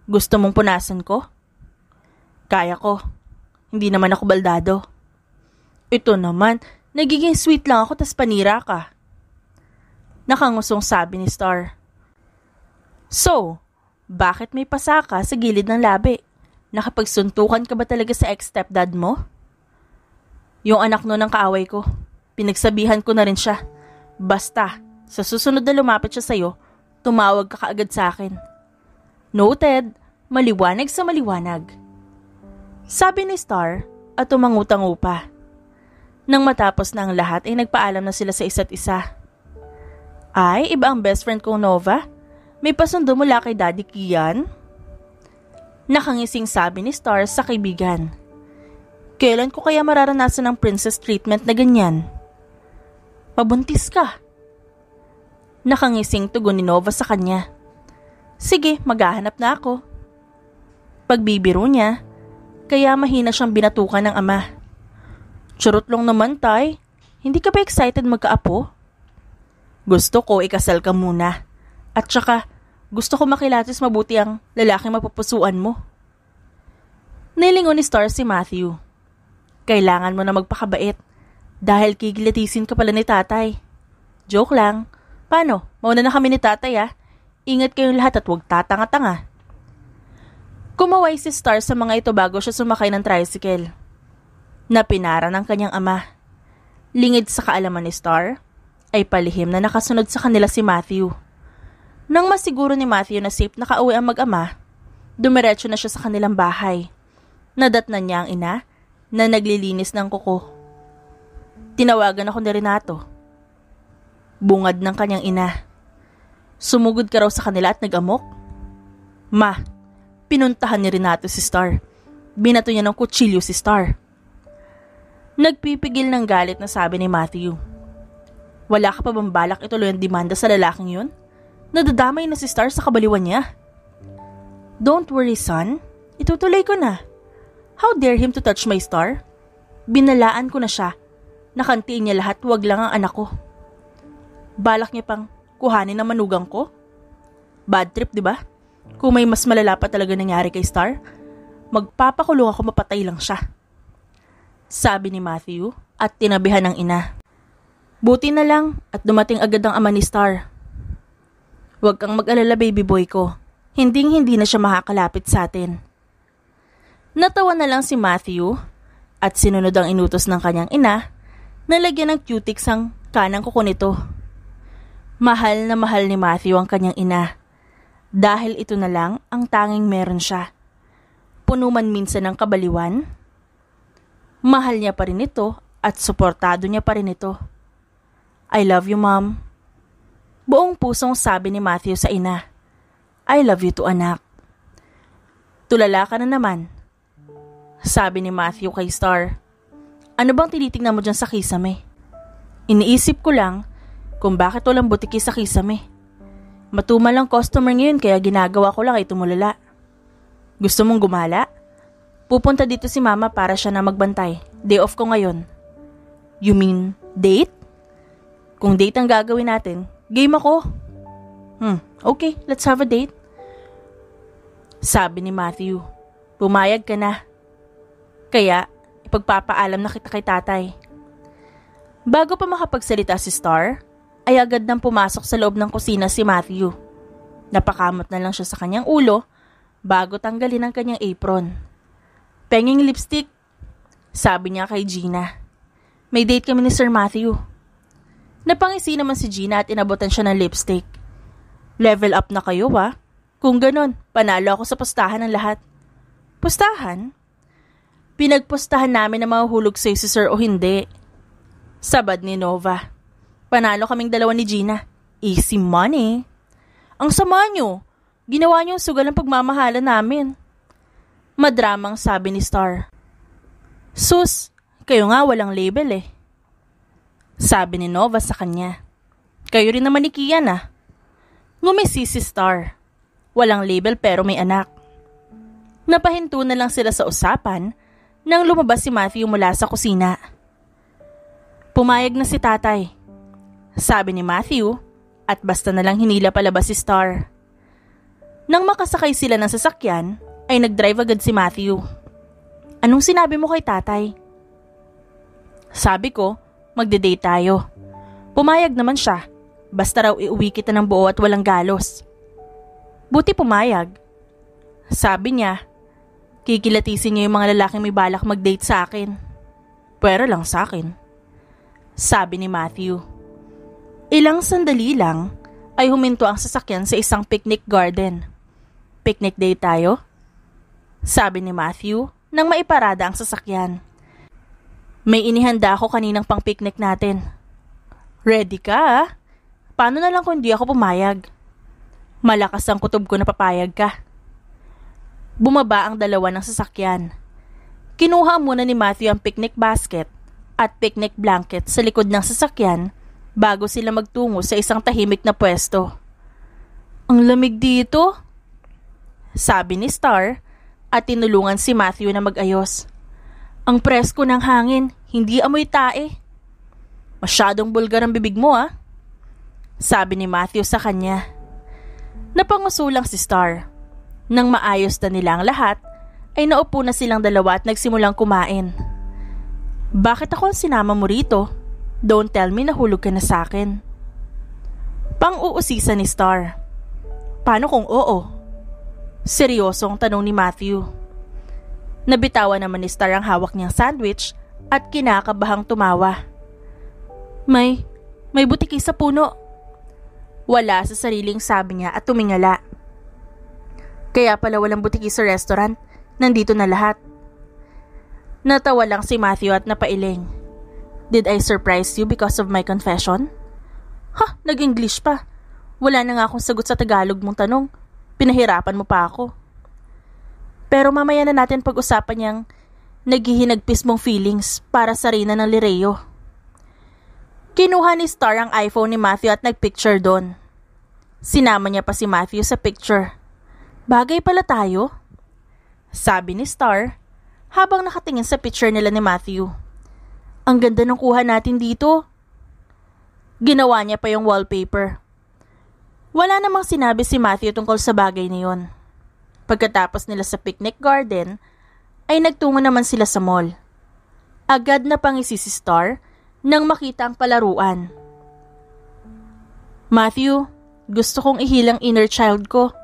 Gusto mong punasan ko? Kaya ko. Hindi naman ako baldado. Ito naman, nagiging sweet lang ako tas panira ka. Nakangusong sabi ni Star. So, bakit may pasa ka sa gilid ng labi? Nakapagsuntukan ka ba talaga sa ex-stepdad mo? Yung anak no ng kaaway ko, pinagsabihan ko na rin siya. Basta, sa susunod na lumapit siya sa'yo, tumawag ka kaagad sa akin. Noted, maliwanag sa maliwanag. Sabi ni Star at tumangutango pa. Nang matapos na ang lahat ay nagpaalam na sila sa isa't isa. Ay, iba ang best friend kong Nova? May pasundo mula kay Daddy Kian? Nakangising sabi ni Star sa kaibigan. Kailan ko kaya mararanasan ang princess treatment na ganyan? Pabuntis ka. Nakangising tugon ni Nova sa kanya. Sige, maghahanap na ako. Pagbibiro niya, kaya mahina siyang binatukan ng ama. Charot lang naman, tay. Hindi ka ba excited magkaapo? Gusto ko ikasal ka muna. At saka, gusto ko makilatis mabuti ang lalaking mapupusuan mo. Nilingon ni Star si Matthew. Kailangan mo na magpakabait dahil kigilatisin ka pala ni tatay. Joke lang. Paano? Mauna na kami ni tatay ah. Ingat kayong lahat at huwag tatanga-tanga. Kumaway si Star sa mga ito bago siya sumakay ng tricycle. Napinara ng kanyang ama. Lingid sa kaalaman ni Star, ay palihim na nakasunod sa kanila si Matthew. Nang masiguro ni Matthew na safe nakauwi ang mag-ama, dumiretso na siya sa kanilang bahay. Nadatnan niya ang ina na naglilinis ng kuko. Tinawagan ako ni Renato. Bungad ng kanyang ina. Sumugod ka raw sa kanila at nag-amok? Ma, pinuntahan ni Renato si Star. Binato niya ng kutsilyo si Star. Nagpipigil ng galit na sabi ni Matthew. Wala ka pa bang balak ituloy ang demanda sa lalaking yun? Nadadamay na si Star sa kabaliwan niya. Don't worry son, itutuloy ko na. How dare him to touch my Star? Binalaan ko na siya. Nakantiin niya lahat, wag lang ang anak ko. Balak niya pang kuhanin ang manugang ko? Bad trip, di ba? Kung may mas malala pa talaga nangyari kay Star, magpapakulong ako mapatay lang siya. sabi ni Matthew at tinabihan ng ina. Buti na lang at dumating agad ang ama ni Star. Huwag kang mag-alala baby boy ko, hindi na siya makakalapit sa atin. Natawa na lang si Matthew at sinunod ang inutos ng kanyang ina na lagyan ng cutics ang kanang kuko nito. Mahal na mahal ni Matthew ang kanyang ina dahil ito na lang ang tanging meron siya. Puno man minsan ng kabaliwan, mahal niya pa rin ito at suportado niya pa rin ito. I love you, Mom. Buong pusong sabi ni Matthew sa ina. I love you too, anak. Tulala ka na naman, sabi ni Matthew kay Star. Ano bang tinitingnan mo dyan sa kisame? Iniisip ko lang kung bakit walang butiki sa kisame. Matumal lang customer ngayon kaya ginagawa ko lang ay tumulala. Gusto mong gumala? Pupunta dito si Mama para siya na magbantay. Day off ko ngayon. You mean date? Kung date ang gagawin natin, game ako. Okay, let's have a date. Sabi ni Matthew. Pumayag ka na. Kaya, ipagpapaalam na kita kay tatay. Bago pa makapagsalita si Star, ay agad nang pumasok sa loob ng kusina si Matthew. Napakamot na lang siya sa kanyang ulo bago tanggalin ang kanyang apron. Penging lipstick, sabi niya kay Gina. May date kami ni Sir Matthew. Napangisi naman si Gina at inabotan siya ng lipstick. Level up na kayo ha? Kung ganon, panalo ako sa pustahan ng lahat. Pustahan? Pinagpustahan namin na mahuhulog sa'yo si Sir o hindi. Sabad ni Nova. Panalo kaming dalawa ni Gina. Easy money. Ang sama nyo. Ginawa nyo ang sugal ang pagmamahala namin. Madramang sabi ni Star. Sus, kayo nga walang label eh. Sabi ni Nova sa kanya. Kayo rin naman ni Kian ah. Ngumisi si Star. Walang label pero may anak. Napahinto na lang sila sa usapan nang lumabas si Matthew mula sa kusina. Pumayag na si tatay, sabi ni Matthew at basta na lang hinila palabas si Star. Nang makasakay sila ng sasakyan, ay nag-drive agad si Matthew. Anong sinabi mo kay tatay? Sabi ko, magde-date tayo. Pumayag naman siya, basta raw iuwi kita ng buo at walang galos. Buti pumayag. Sabi niya, kikilatisin niya yung mga lalaking may balak mag-date sa akin. Pero lang sa akin. Sabi ni Matthew. Ilang sandali lang ay huminto ang sasakyan sa isang picnic garden. Picnic date tayo? Sabi ni Matthew nang maiparada ang sasakyan. May inihanda ako kaninang pang picnic natin. Ready ka ah? Paano na lang kung di ako pumayag? Malakas ang kutob ko na papayag ka. Bumaba ang dalawa ng sasakyan. Kinuha muna ni Matthew ang picnic basket at picnic blanket sa likod ng sasakyan bago sila magtungo sa isang tahimik na pwesto. Ang lamig dito, sabi ni Star at tinulungan si Matthew na mag-ayos. Ang presko ng hangin, hindi amoy tae. Masyadong bulgar ang bibig mo ah, sabi ni Matthew sa kanya. Napangusulang si Star. Nang maayos na nila ang lahat, ay naupo na silang dalawa at nagsimulang kumain. Bakit ako ang sinama mo rito? Don't tell me nahulog ka na sa akin. Pang-uusisa ni Star. Paano kung oo? Seryosong tanong ni Matthew. Nabitawan naman ni Star ang hawak niyang sandwich at kinakabahang tumawa. May butiki sa puno. Wala sa sariling sabi niya at tumingala. Kaya pala walang butiki sa restaurant, nandito na lahat. Natawa lang si Matthew at napailing. Did I surprise you because of my confession? Ha, nag-English pa. Wala na nga akong sagot sa Tagalog mong tanong. Pinahirapan mo pa ako. Pero mamaya na natin pag-usapan niyang naghihinagpis mong feelings para sa Reyna ng Lireo. Kinuha ni Star ang iPhone ni Matthew at nagpicture doon. Sinama niya pa si Matthew sa picture. Bagay pala tayo, sabi ni Star habang nakatingin sa picture nila ni Matthew. Ang ganda ng kuha natin dito. Ginawa niya pa yung wallpaper. Wala namang sinabi si Matthew tungkol sa bagay na yun. Pagkatapos nila sa picnic garden, ay nagtungo naman sila sa mall. Agad na pangisi si Star nang makita ang palaruan. Matthew, gusto kong ihilang inner child ko.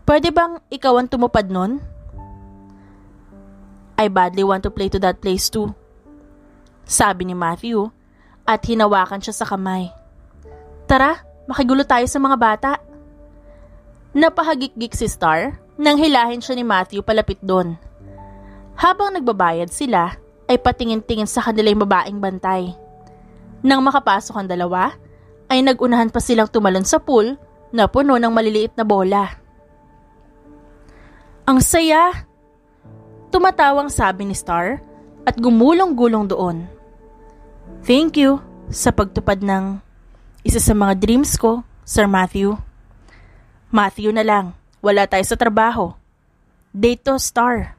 Pwede bang ikaw ang tumupad nun? I badly want to play to that place too, sabi ni Matthew at hinawakan siya sa kamay. Tara, makigulo tayo sa mga bata. Napahagik-gik si Star nang hilahin siya ni Matthew palapit doon. Habang nagbabayad sila, ay patingin-tingin sa kanila yung babaeng bantay. Nang makapasok ang dalawa, ay nagunahan pa silang tumalon sa pool na puno ng maliliit na bola. Ang saya! Tumatawang sabi ni Star at gumulong-gulong doon. Thank you sa pagtupad ng isa sa mga dreams ko, Sir Matthew. Matthew na lang, wala tayo sa trabaho. Date to, Star.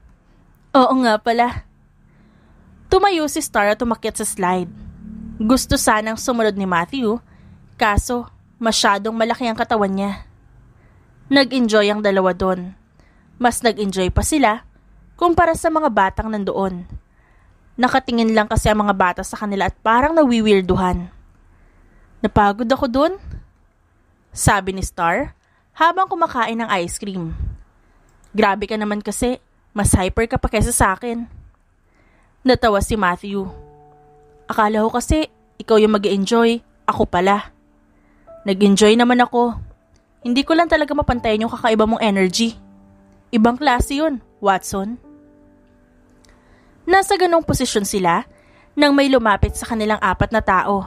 Oo nga pala. Tumayo si Star at umakyat sa slide. Gusto sanang sumunod ni Matthew, kaso masyadong malaki ang katawan niya. Nag-enjoy ang dalawa doon. Mas nag-enjoy pa sila kumpara sa mga batang nandoon. Nakatingin lang kasi ang mga bata sa kanila at parang nawiwirduhan. Napagod ako doon, sabi ni Star habang kumakain ng ice cream. Grabe ka naman kasi, mas hyper ka pa kaysa sa akin. Natawa si Matthew. Akala ko kasi ikaw yung mag-enjoy, ako pala. Nag-enjoy naman ako. Hindi ko lang talaga mapantayan yung kakaiba mong energy. Ibang klase yun, Watson. Nasa ganong posisyon sila nang may lumapit sa kanilang apat na tao.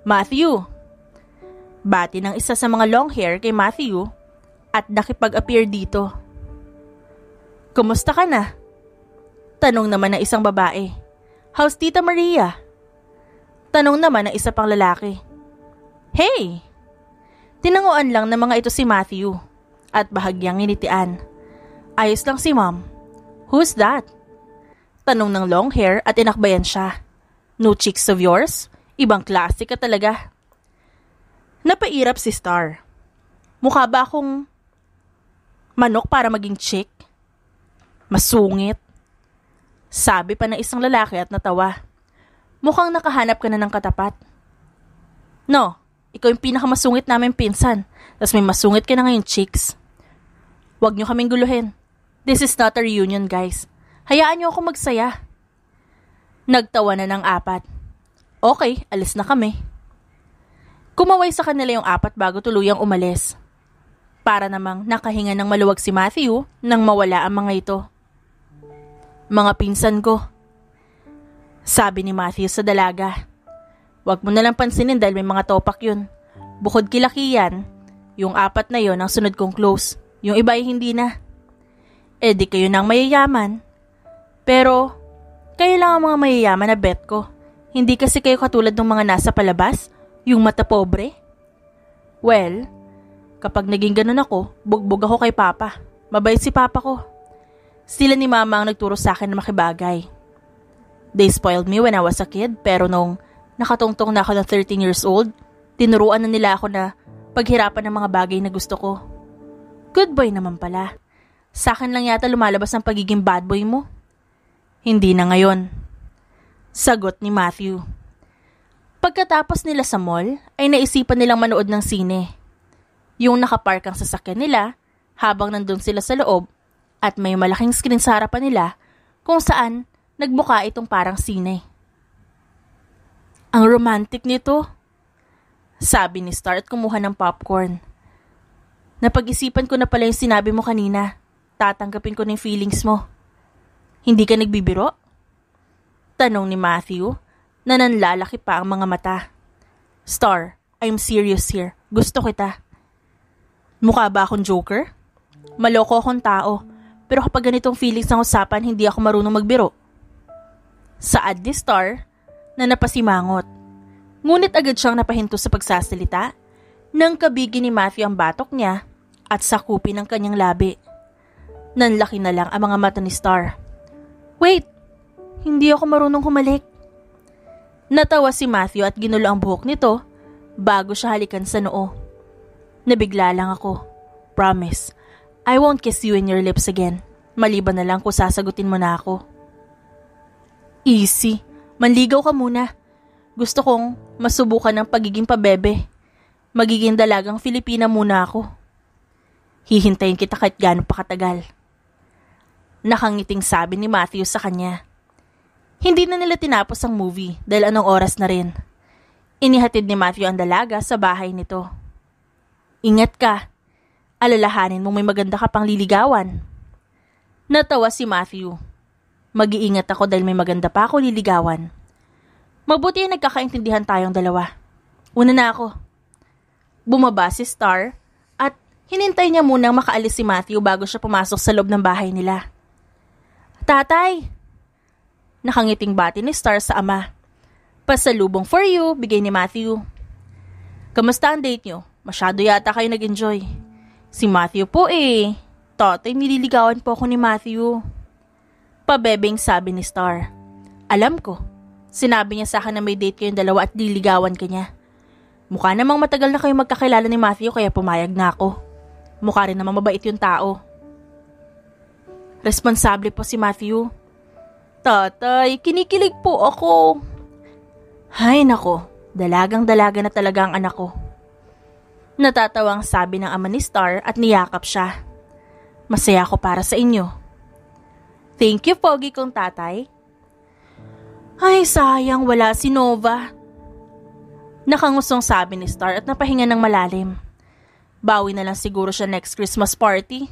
Matthew. Bati ng isa sa mga long hair kay Matthew at nakipag-appear dito. Kumusta ka na? Tanong naman ng isang babae. How's Tita Maria? Tanong naman ng isa pang lalaki. Hey! Tinanguan lang ng mga ito si Matthew at bahagyang nginitian. Ayos lang si Mom. Who's that? Tanong ng long hair at inakbayan siya. No chicks of yours? Ibang klase ka talaga. Napairap si Star. Mukha ba akong manok para maging chick? Masungit. Sabi pa ng isang lalaki at natawa. Mukhang nakahanap ka na ng katapat. No, ikaw yung pinakamasungit namin pinsan. Tas may masungit ka na ngayon, chicks. Huwag niyo kaming guluhin. This is not a reunion, guys. Hayaan niyo ako magsaya. Nagtawa na ng apat. Okay, alis na kami. Kumaway sa kanila yung apat bago tuluyang umalis. Para namang nakahinga ng maluwag si Matthew nang mawala ang mga ito. Mga pinsan ko, sabi ni Matthew sa dalaga. Huwag mo nalang pansinin dahil may mga topak yun. Bukod kilaki yan, yung apat na yon ang sunod kong close. Yung iba ay hindi na. Eh di kayo nang mayayaman. Pero, kayo lang ang mga mayayaman na bet ko. Hindi kasi kayo katulad ng mga nasa palabas, yung mata pobre. Well, kapag naging ganun ako, bugbog ako kay Papa. Mabait si Papa ko. Sila ni Mama ang nagturo sa akin na makibagay. They spoiled me when I was a kid, pero nung nakatungtong na ako ng 13 years old, tinuruan na nila ako na paghirapan ng mga bagay na gusto ko. Good boy naman pala. Sa akin lang yata lumalabas ang pagiging bad boy mo. Hindi na ngayon. Sagot ni Matthew. Pagkatapos nila sa mall, ay naisipan nilang manood ng sine. Yung nakapark ang sasakyan nila habang nandun sila sa loob at may malaking screen sa harapan nila kung saan nagbuka itong parang sine. Ang romantic nito, sabi ni Star at kumuha ng popcorn. Napag-isipan ko na pala yung sinabi mo kanina. Tatanggapin ko na yung feelings mo. Hindi ka nagbibiro? Tanong ni Matthew na nanlalaki pa ang mga mata. Star, I'm serious here. Gusto kita. Mukha ba akong joker? Maloko akong tao, pero kapag ganitong feelings ang usapan, hindi ako marunong magbiro. Saad ni Star na napasimangot. Ngunit agad siyang napahinto sa pagsasalita nang kabigi ni Matthew ang batok niya at sakupin ng kanyang labi. Nanlaki na lang ang mga mata ni Star. Wait, hindi ako marunong humalik. Natawa si Matthew at ginulo ang buhok nito bago siya halikan sa noo. Nabigla lang ako. Promise, I won't kiss you in your lips again. Maliban na lang kung sasagutin mo na ako. Easy. Manligaw ka muna. Gusto kong masubukan ng pagiging pabebe. Magiging dalagang Filipina muna ako. Hihintayin kita kahit gaano pa katagal. Nakangiting sabi ni Matthew sa kanya. Hindi na nila tinapos ang movie dahil anong oras na rin. Inihatid ni Matthew ang dalaga sa bahay nito. Ingat ka. Alalahanin mong may maganda ka pang liligawan. Natawa si Matthew. Mag-iingat ako dahil may maganda pa ako liligawan. Mabuti ay nagkakaintindihan tayong dalawa. Una na ako. Bumaba si Star at hinintay niya munang makaalis si Matthew bago siya pumasok sa loob ng bahay nila. Tatay! Nakangiting bati ni Star sa ama. Pasalubong for you, bigay ni Matthew. Kamusta ang date niyo? Masyado yata kayo nag-enjoy. Si Matthew po eh. Tatay, nililigawan po ako ni Matthew. Pabebeng sabi ni Star. Alam ko. Sinabi niya sa akin na may date kayong dalawa at liligawan ka niya. Mukha namang matagal na kayo magkakilala ni Matthew kaya pumayag na ako. Mukha rin namang mabait yung tao. Responsable po si Matthew. Tatay, kinikilig po ako. Hay nako, dalagang-dalaga na talaga ang anak ko. Natatawang sabi ng ama ni Star at niyakap siya. Masaya ako para sa inyo. Thank you, pogi kong tatay. Ay, sayang wala si Nova. Nakangusong sabi ni Star at napahinga ng malalim. Bawi na lang siguro siya next Christmas party.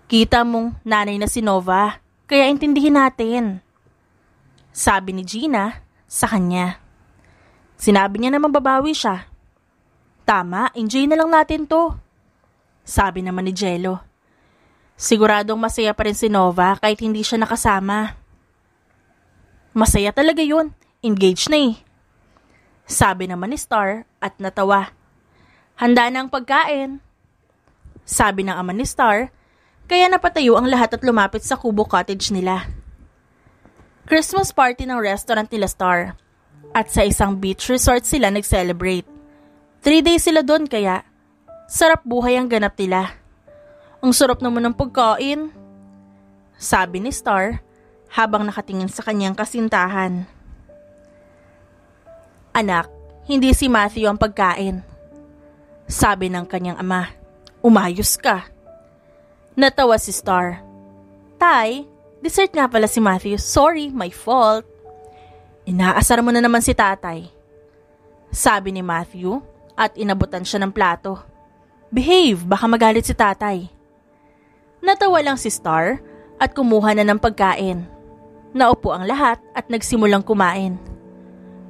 Kita mong nanay na si Nova, kaya intindihin natin. Sabi ni Gina sa kanya. Sinabi niya na mababawi siya. Tama, enjoy na lang natin to. Sabi naman ni Jello. Siguradong masaya pa rin si Nova kahit hindi siya nakasama. Masaya talaga yun. Engaged na eh. Sabi naman ni Star at natawa. Handa na ang pagkain. Sabi ng ama ni Star, kaya napatayo ang lahat at lumapit sa Kubo Cottage nila. Christmas party ng restaurant nila Star. At sa isang beach resort sila nag-celebrate. 3 days sila doon kaya sarap buhay ang ganap nila. Ang sarap naman ng pagkain. Sabi ni Star habang nakatingin sa kanyang kasintahan. Anak, hindi si Matthew ang pagkain. Sabi ng kanyang ama. Umayos ka. Natawa si Star. Tay, dessert nga pala si Matthew. Sorry, my fault. Inaasar mo na naman si tatay. Sabi ni Matthew at inabutan siya ng plato. Behave, baka magalit si tatay. Natawa lang si Star at kumuha na ng pagkain. Naupo ang lahat at nagsimulang kumain.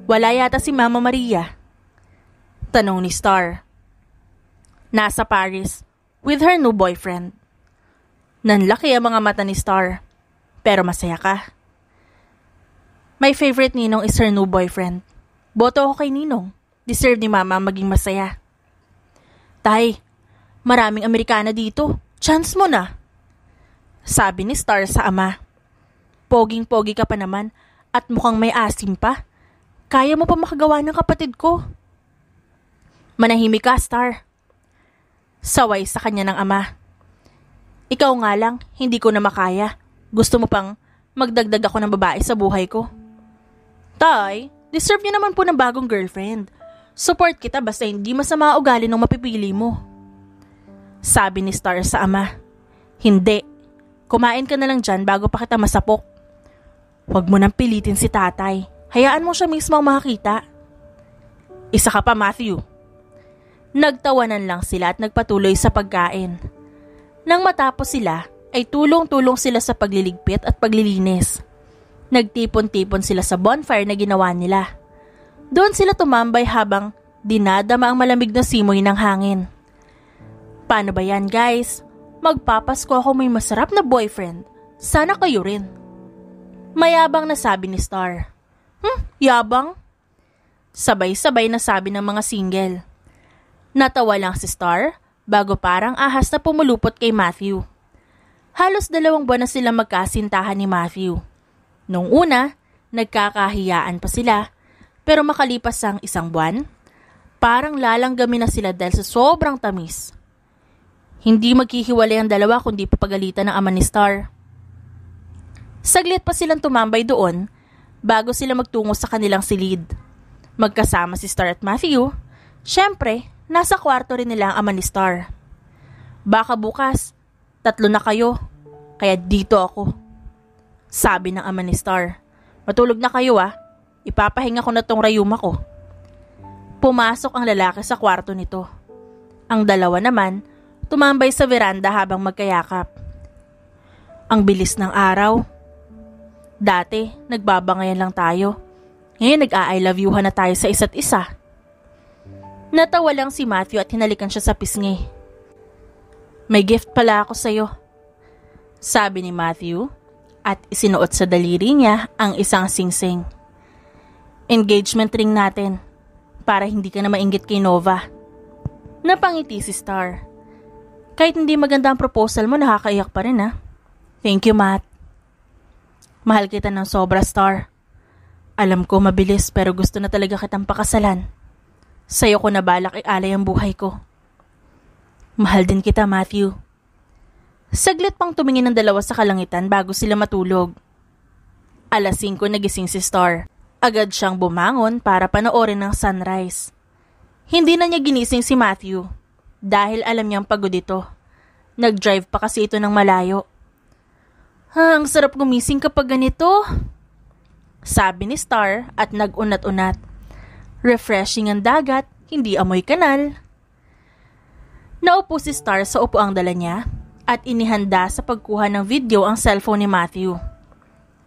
Wala yata si Mama Maria. Tanong ni Star. Nasa Paris with her new boyfriend. Nanlaki ang mga mata ni Star. Pero masaya ka. My favorite ninong is her new boyfriend. Boto ako kay Ninong. Deserve ni Mama maging masaya. Tay, maraming Amerikana dito. Chance mo na. Sabi ni Star sa ama. Poging-pogi ka pa naman at mukhang may asim pa. Kaya mo pa makagawa ng kapatid ko. Manahimik ka, Star. Saway sa kanya ng ama. Ikaw nga lang, hindi ko na makaya. Gusto mo pang magdagdag ako ng babae sa buhay ko? Tay, deserve niyo naman po ng bagong girlfriend. Support kita basta hindi masama ugali ng mapipili mo. Sabi ni Star sa ama. Hindi. Kumain ka na lang dyan bago pa kita masapok. Huwag mo nang pilitin si tatay. Hayaan mo siya mismo ang makakita. Isa ka pa, Matthew. Nagtawanan lang sila at nagpatuloy sa pagkain. Nang matapos sila, ay tulong-tulong sila sa pagliligpit at paglilinis. Nagtipon-tipon sila sa bonfire na ginawa nila. Doon sila tumambay habang dinadama ang malamig na simoy ng hangin. Paano ba yan, guys? Magpapasko ako may masarap na boyfriend. Sana kayo rin. Mayabang na sabi ni Star. Yabang? Sabay-sabay na sabi ng mga single. Natawa lang si Star bago parang ahas na pumulupot kay Matthew. Halos 2 buwan na sila magkasintahan ni Matthew. Nung una, nagkakahiyaan pa sila, pero makalipas ang 1 buwan, parang lalanggamin na sila dahil sa sobrang tamis. Hindi maghihiwalay ang dalawa kundi papagalitan ng ama ni Star. Saglit pa silang tumambay doon bago sila magtungo sa kanilang silid. Magkasama si Star at Matthew. Siyempre, nasa kwarto rin nila ang ama ni Star. Baka bukas, 3 na kayo, kaya dito ako. Sabi ng ama ni Star. Matulog na kayo ipapahinga ko na tong rayuma ko. Pumasok ang lalaki sa kwarto nito. Ang dalawa naman, tumambay sa veranda habang magkayakap. Ang bilis ng araw. Dati, nagbabangayan lang tayo. Ngayon nag-I love you na tayo sa isa't isa. Natawa lang si Matthew at hinalikan siya sa pisngi. May gift pala ako sa'yo, sabi ni Matthew at isinuot sa daliri niya ang isang singsing. Engagement ring natin para hindi ka na mainggit kay Nova. Napangiti si Star. Kahit hindi maganda ang proposal mo, nakakaiyak pa rin Thank you, Matt. Mahal kita ng sobra, Star. Alam ko mabilis pero gusto na talaga kitang pakasalan. Sa'yo ko na balak ialay ang buhay ko. Mahal din kita, Matthew. Saglit pang tumingin ng dalawa sa kalangitan bago sila matulog. 5:00 nagising si Star. Agad siyang bumangon para panoorin ang sunrise. Hindi na niya ginising si Matthew dahil alam niyang pagod ito. Nag-drive pa kasi ito ng malayo. Ang sarap gumising kapag ganito, sabi ni Star at nag-unat-unat. Refreshing ang dagat, hindi amoy kanal. Naupo si Star sa upuang dala niya at inihanda sa pagkuha ng video ang cellphone ni Matthew.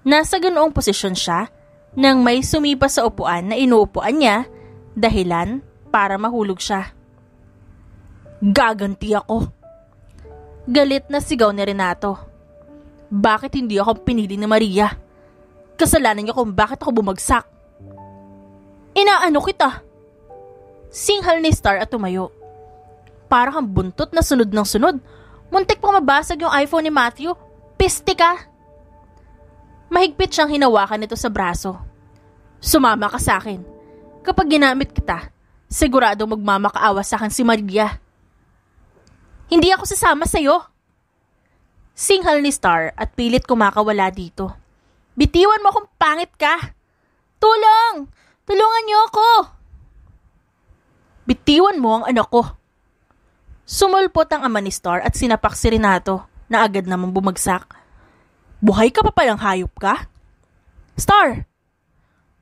Nasa ganoong posisyon siya nang may sumipa sa upuan na inuupuan niya dahilan para mahulog siya. Gaganti ako. Galit na sigaw ni Renato. Bakit hindi ako pinili ni Maria? Kasalanan niya kung bakit ako bumagsak. Inaano kita? Singhal ni Star at tumayo. Para kang buntot na sunod ng sunod. Muntik pang mabasag yung iPhone ni Matthew. Piste ka. Mahigpit siyang hinawakan nito sa braso. Sumama ka sa akin. Kapag ginamit kita, sigurado magmamakaawa sa akin si Maria. Hindi ako sasama sa'yo. Singhal ni Star at pilit kumakawala dito. Bitiwan mo kung pangit ka. Tulong! Tulungan niyo ako! Bitiwan mo ang anak ko. Sumulpot ang ama ni Star at sinapak si Renato na agad namang bumagsak. Buhay ka pa palang hayop ka? Star!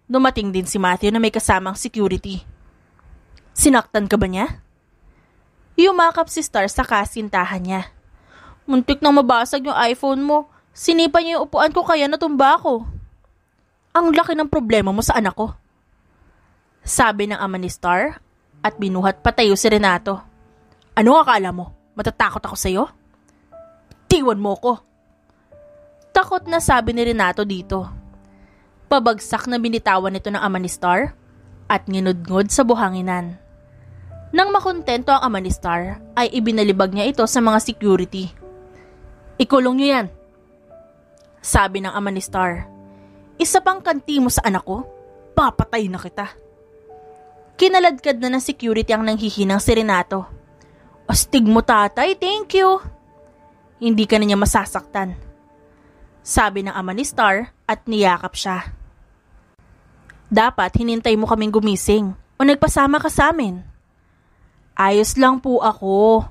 Dumating din si Matthew na may kasamang security. Sinaktan ka ba niya? Yumakap si Star sa kasintahan niya. Muntik nang mabasag yung iPhone mo. Sinipa niya yung upuan ko kaya natumba ako. Ang laki ng problema mo sa anak ko. Sabi ng ama ni Star at binuhat patayo si Renato. Ano akala mo? Matatakot ako sa'yo? Tiwan mo ko. Takot na sabi ni Renato dito. Pabagsak na binitawan nito ng ama ni Star at nginudngod sa buhanginan. Nang makontento ang ama ni Star ay ibinalibag niya ito sa mga security. Ikulong niyo yan, sabi ng ama ni Star. Isa pang kanti mo sa anak ko, papatay na kita. Kinaladkad na ng security ang nanghihinang si Renato. Astig mo tatay, thank you. Hindi ka na niya masasaktan, sabi ng ama ni Star at niyakap siya. Dapat hinintay mo kaming gumising o nagpasama ka sa amin. Ayos lang po ako.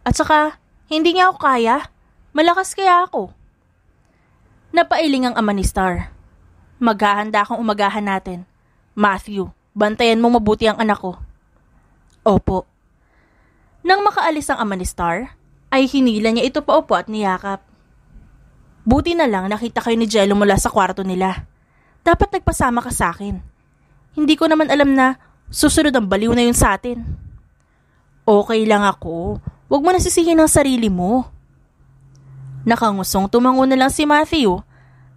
At saka, hindi niya ako kaya. Malakas kaya ako. Napailing ang ama ni Star. Maghahanda akong umagahan natin. Matthew, bantayan mo mabuti ang anak ko. Opo. Nang makaalis ang ama ni Star, ay hinila niya ito paupo at niyakap. Buti na lang nakita kayo ni Jello mula sa kwarto nila. Dapat nagpasama ka sa akin. Hindi ko naman alam na susunod ang baliw na yun sa atin. Okay lang ako. Huwag mo nasisihin ang sarili mo. Nakangusong tumango na lang si Matthew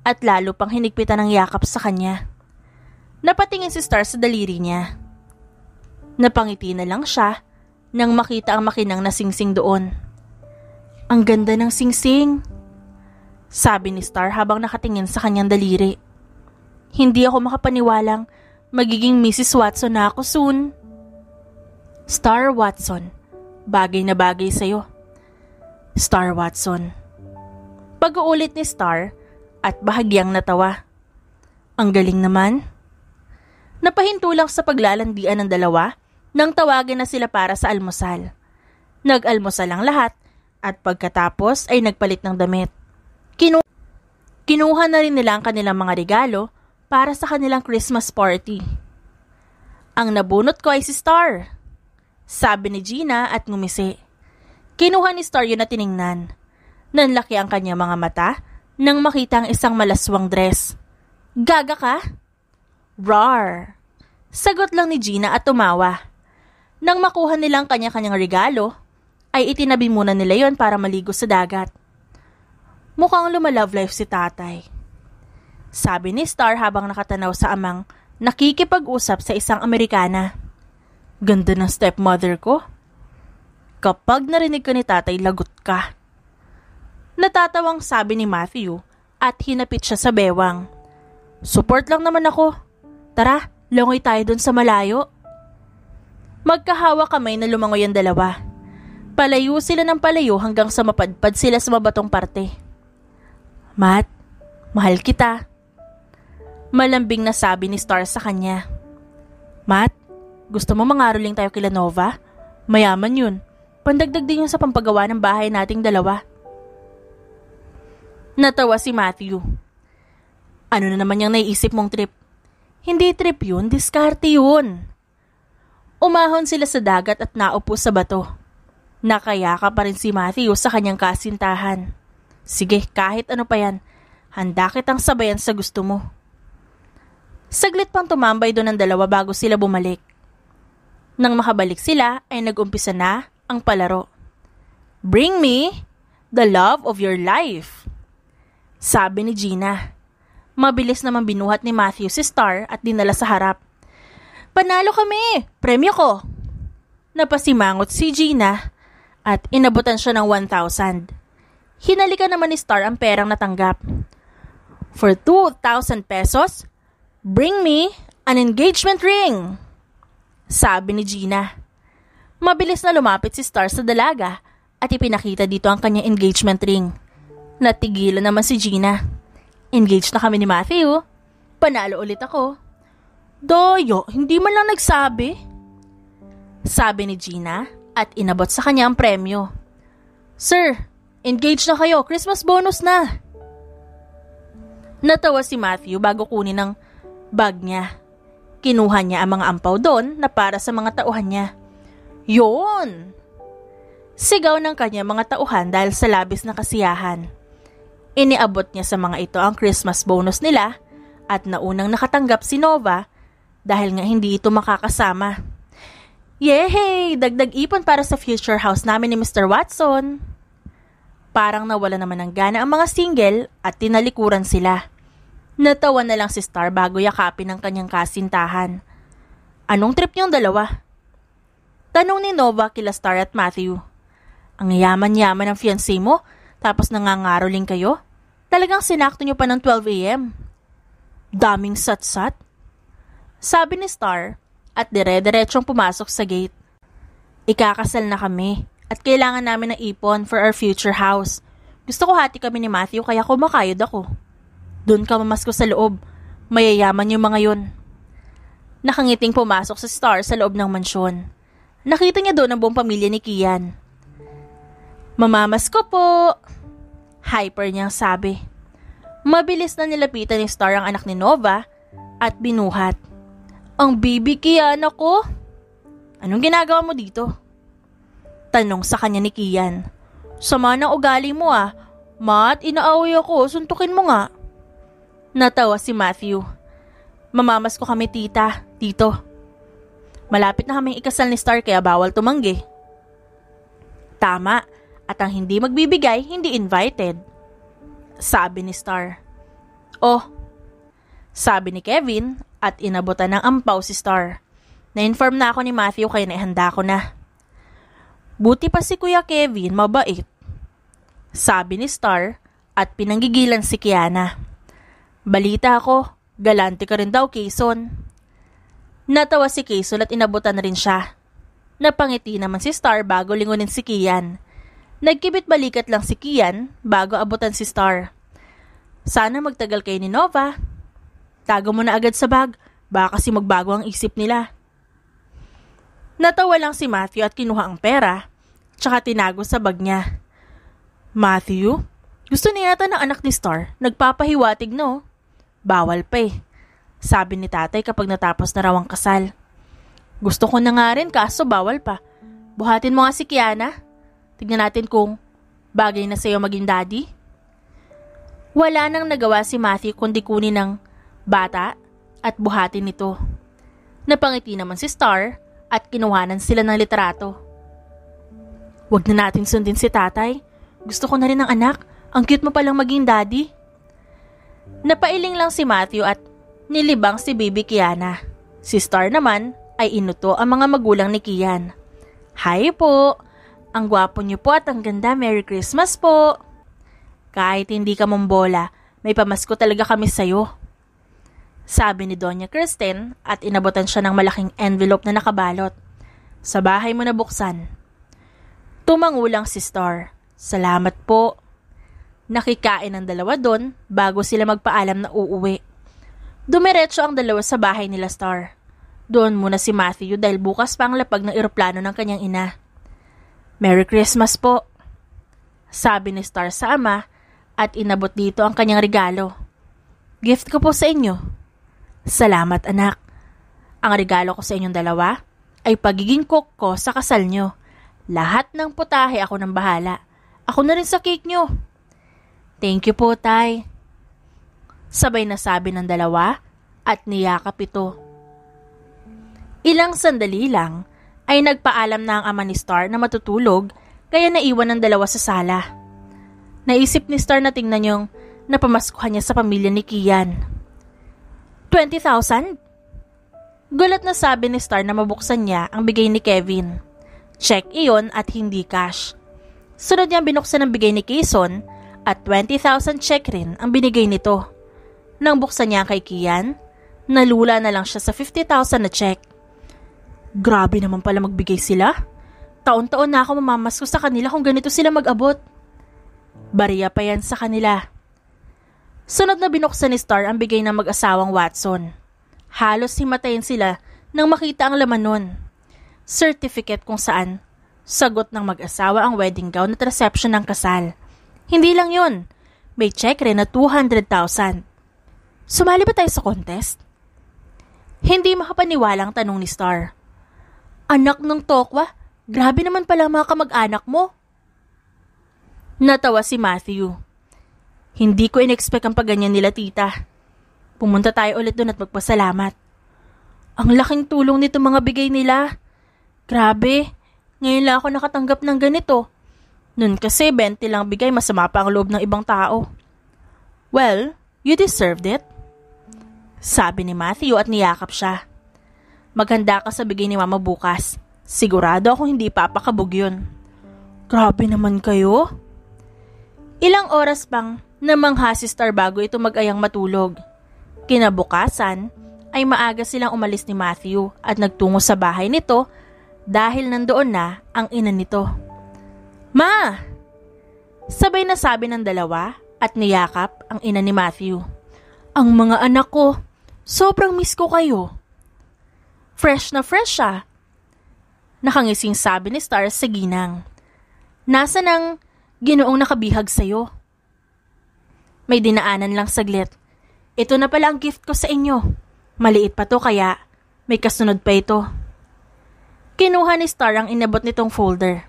at lalo pang hinigpitan ng yakap sa kanya. Napatingin si Star sa daliri niya. Napangiti na lang siya nang makita ang makinang na singsing doon. Ang ganda ng singsing, sabi ni Star habang nakatingin sa kanyang daliri. Hindi ako makapaniwalang magiging Mrs. Watson na ako soon. Star Watson, bagay na bagay sa'yo. Star Watson. Pag-uulit ni Star at bahagyang natawa. Ang galing naman. Napahinto lang sa paglalandian ng dalawa nang tawagin na sila para sa almusal. Nag-almusal ang lahat at pagkatapos ay nagpalit ng damit. Kinuha na rin nila ang kanilang mga regalo para sa kanilang Christmas party. Ang nabunot ko ay si Star, sabi ni Gina at ngumisi. Kinuha ni Star yun na tiningnan. Nanlaki ang kanyang mga mata nang makita ang isang malaswang dress. Gaga ka? Rar! Sagot lang ni Gina at tumawa. Nang makuha nila ang kanya-kanyang regalo, ay itinabi muna nila yon para maligo sa dagat. Mukhang lumalove life si tatay, sabi ni Star habang nakatanaw sa amang nakikipag-usap sa isang Amerikana. Ganda ng stepmother ko. Kapag narinig ka ni tatay, lagot ka. Natatawang sabi ni Matthew at hinapit siya sa bewang. Support lang naman ako. Tara, langoy tayo dun sa malayo. Magkahawa kamay na lumangoy ang dalawa. Palayo sila ng palayo hanggang sa mapadpad sila sa mabatong parte. Matt, mahal kita. Malambing na sabi ni Star sa kanya. Matt, gusto mo mangaroling tayo kila Nova? Mayaman yun. Pandagdag din yun sa pampagawa ng bahay nating dalawa. Natawa si Matthew. Ano na naman yung naiisip mong trip? Hindi trip yun, diskarte yun. Umahon sila sa dagat at naupo sa bato. Nakayaka pa rin si Matthew sa kanyang kasintahan. Sige, kahit ano pa yan, handa kitang sabayan sa gusto mo. Saglit pang tumambay doon ang dalawa bago sila bumalik. Nang makabalik sila ay nag-umpisa na ang palaro. Bring me the love of your life, sabi ni Gina. Mabilis naman binuhat ni Matthew si Star at dinala sa harap. Panalo kami! Premyo ko! Napasimangot si Gina at inabutan siya ng 1,000. Hinalikan naman ni Star ang perang natanggap. For 2,000 pesos, bring me an engagement ring, sabi ni Gina. Mabilis na lumapit si Star sa dalaga at ipinakita dito ang kanyang engagement ring. Natigilan naman si Gina. Engaged na kami ni Matthew. Panalo ulit ako. Doyo, hindi man lang nagsabi, sabi ni Gina at inabot sa kanya ang premyo. Sir, engaged na kayo. Christmas bonus na. Natawa si Matthew bago kunin ang bag niya. Kinuha niya ang mga ampaw doon na para sa mga tauhan niya. Yon! Sigaw ng kanya mga tauhan dahil sa labis na kasiyahan. Iniabot niya sa mga ito ang Christmas bonus nila at naunang nakatanggap si Nova dahil nga hindi ito makakasama. Yehey! Dagdag ipon para sa future house namin ni Mr. Watson. Parang nawala naman ng gana ang mga single at tinalikuran sila. Natawa na lang si Star bago yakapin ang kanyang kasintahan. Anong trip niyong dalawa? Tanong ni Nova kila Star at Matthew. Ang yaman-yaman ng fiancé mo tapos nangangaroling kayo? Talagang sinakto niyo pa ng 12 a.m. Daming sat-sat, sabi ni Star at dire-diretsong pumasok sa gate. Ikakasal na kami at kailangan namin ng ipon for our future house. Gusto ko hati kami ni Matthew kaya kumakayod ako. Doon ka mamasko sa loob. Mayayaman yung mga yun. Nakangiting pumasok sa Star sa loob ng mansyon. Nakita niya doon ang buong pamilya ni Kian. Mamamasko po, hyper niyang sabi. Mabilis na nilapitan ni Star ang anak ni Nova at binuhat. Ang baby Kian ako? Anong ginagawa mo dito? Tanong sa kanya ni Kian. Sama ng ugali mo ah. Matt, inaaway ako. Suntukin mo nga. Natawa si Matthew. Mamamasko kami tita, tito. Malapit na kaming ikasal ni Star kaya bawal tumanggi. Tama. At ang hindi magbibigay, hindi invited, sabi ni Star. Oh, sabi ni Kevin at inabutan ng ampaw si Star. Na-inform na ako ni Matthew kaya naihanda ko na. Buti pa si Kuya Kevin, mabait, sabi ni Star at pinanggigilan si Kiana. Balita ako, galante ka rin daw, Quezon. Natawa si Quezon at inabutan na rin siya. Napangiti naman si Star bago lingunin si Kian. Nagkibit balikat lang si Kian bago abutan si Star. Sana magtagal kayo ni Nova. Tago mo na agad sa bag, baka kasi magbago ang isip nila. Natawa lang si Matthew at kinuha ang pera, tsaka tinago sa bag niya. Matthew, gusto niya yata ng anak ni Star, nagpapahiwatig no? Bawal pa eh, sabi ni tatay kapag natapos na raw ang kasal. Gusto ko na nga rin kaso bawal pa. Buhatin mo nga si Kiana. Tignan natin kung bagay na sa'yo maging daddy. Wala nang nagawa si Matthew kundi kunin ng bata at buhatin nito. Napangiti naman si Star at kinuhanan sila ng litrato. Wag na natin sundin si tatay. Gusto ko na rin ng anak. Ang cute mo palang maging daddy. Napailing lang si Matthew at nilibang si baby Kiana. Si Star naman ay inuto ang mga magulang ni Kian. Hi po! Ang gwapo niyo po at ang ganda. Merry Christmas po! Kahit hindi ka mambola, may pamasko talaga kami sa'yo. Sabi ni Doña Kristen at inabutan siya ng malaking envelope na nakabalot. Sa bahay mo na buksan. Tumangulang si Star. Salamat po. Nakikain ang dalawa doon bago sila magpaalam na uuwi. Dumiretso ang dalawa sa bahay nila Star. Doon muna si Matthew dahil bukas pa ang lapag ng eroplano ng kanyang ina. Merry Christmas po. Sabi ni Star sa ama at inabot dito ang kanyang regalo. Gift ko po sa inyo. Salamat anak. Ang regalo ko sa inyong dalawa ay pagiging cook ko sa kasal nyo. Lahat ng putahe ako nang bahala. Ako na rin sa cake nyo. Thank you po, tay. Sabay na sabi ng dalawa at niyakap ito. Ilang sandali lang ay nagpaalam na ang ama ni Star na matutulog kaya naiwan ng dalawa sa sala. Naisip ni Star na tingnan yung napamaskuhan niya sa pamilya ni Kian. 20,000? Gulat na sabi ni Star na mabuksan niya ang bigay ni Kevin. Check iyon at hindi cash. Sunod niyang binuksan ang bigay ni Quezon at 20,000 check rin ang binigay nito. Nang buksan niya kay Kian, nalula na lang siya sa 50,000 na check. Grabe naman pala magbigay sila. Taon-taon na ako mamamasko sa kanila kung ganito sila mag-abot. Bariya pa yan sa kanila. Sunod na binuksan ni Star ang bigay ng mag-asawang Watson. Halos himatayin sila nang makita ang laman nun. Certificate kung saan sagot ng mag-asawa ang wedding gown at reception ng kasal. Hindi lang yun, may check rin na 200,000. Sumali ba tayo sa contest? Hindi makapaniwalang tanong ni Star. Anak ng tokwa, grabe naman pala mga kamag-anak mo. Natawa si Matthew. Hindi ko in-expect ang pagganyan nila tita. Pumunta tayo ulit doon at magpasalamat. Ang laking tulong nito mga bigay nila. Grabe, ngayon lang ako nakatanggap ng ganito. Noon kasi 20 lang bigay, masama pa ang loob ng ibang tao. Well, you deserved it. Sabi ni Matthew at niyakap siya. Maghanda ka sa bigay ni mama bukas. Sigurado ako hindi papakabog yun. Grabe naman kayo. Ilang oras pang namangha si Star bago ito mag-ayang matulog. Kinabukasan ay maaga silang umalis ni Matthew at nagtungo sa bahay nito dahil nandoon na ang ina nito. Ma! Sabay na sabi ng dalawa at niyakap ang ina ni Matthew. Ang mga anak ko, sobrang miss ko kayo. Fresh na fresh siya. Nakangising sabi ni Star sa ginang. Nasa nang Ginoong nakabihag sa'yo? May dinaanan lang saglit. Ito na pala ang gift ko sa inyo. Maliit pa to kaya may kasunod pa ito. Kinuha ni Star ang inabot nitong folder.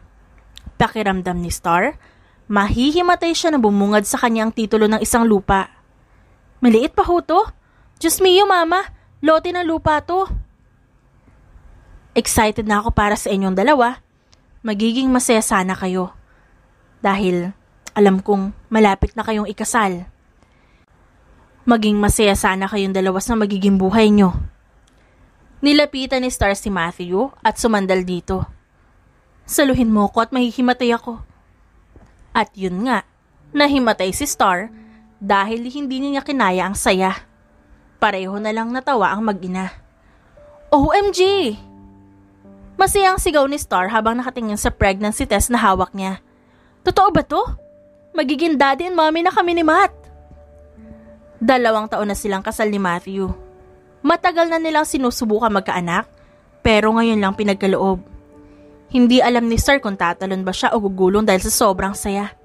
Pakiramdam ni Star, mahihimatay siya na bumungad sa kanya ang titulo ng isang lupa. Maliit pa ho to? Diyos mio mama, lote ng lupa to. Excited na ako para sa inyong dalawa. Magiging masaya sana kayo. Dahil alam kong malapit na kayong ikasal. Maging masaya sana kayong dalawa sa magiging buhay nyo. Nilapitan ni Star si Matthew at sumandal dito. Saluhin mo ko at mahihimatay ako. At yun nga, nahimatay si Star dahil hindi niya kinaya ang saya. Pareho na lang natawa ang mag-ina. OMG! Masayang sigaw ni Star habang nakatingin sa pregnancy test na hawak niya. Totoo ba to? Magiging daddy and mommy na kami ni Matt. 2 taon na silang kasal ni Matthew. Matagal na nilang sinusubukan magkaanak, pero ngayon lang pinagkaloob. Hindi alam ni Star kung tatalon ba siya o gugulong dahil sa sobrang saya.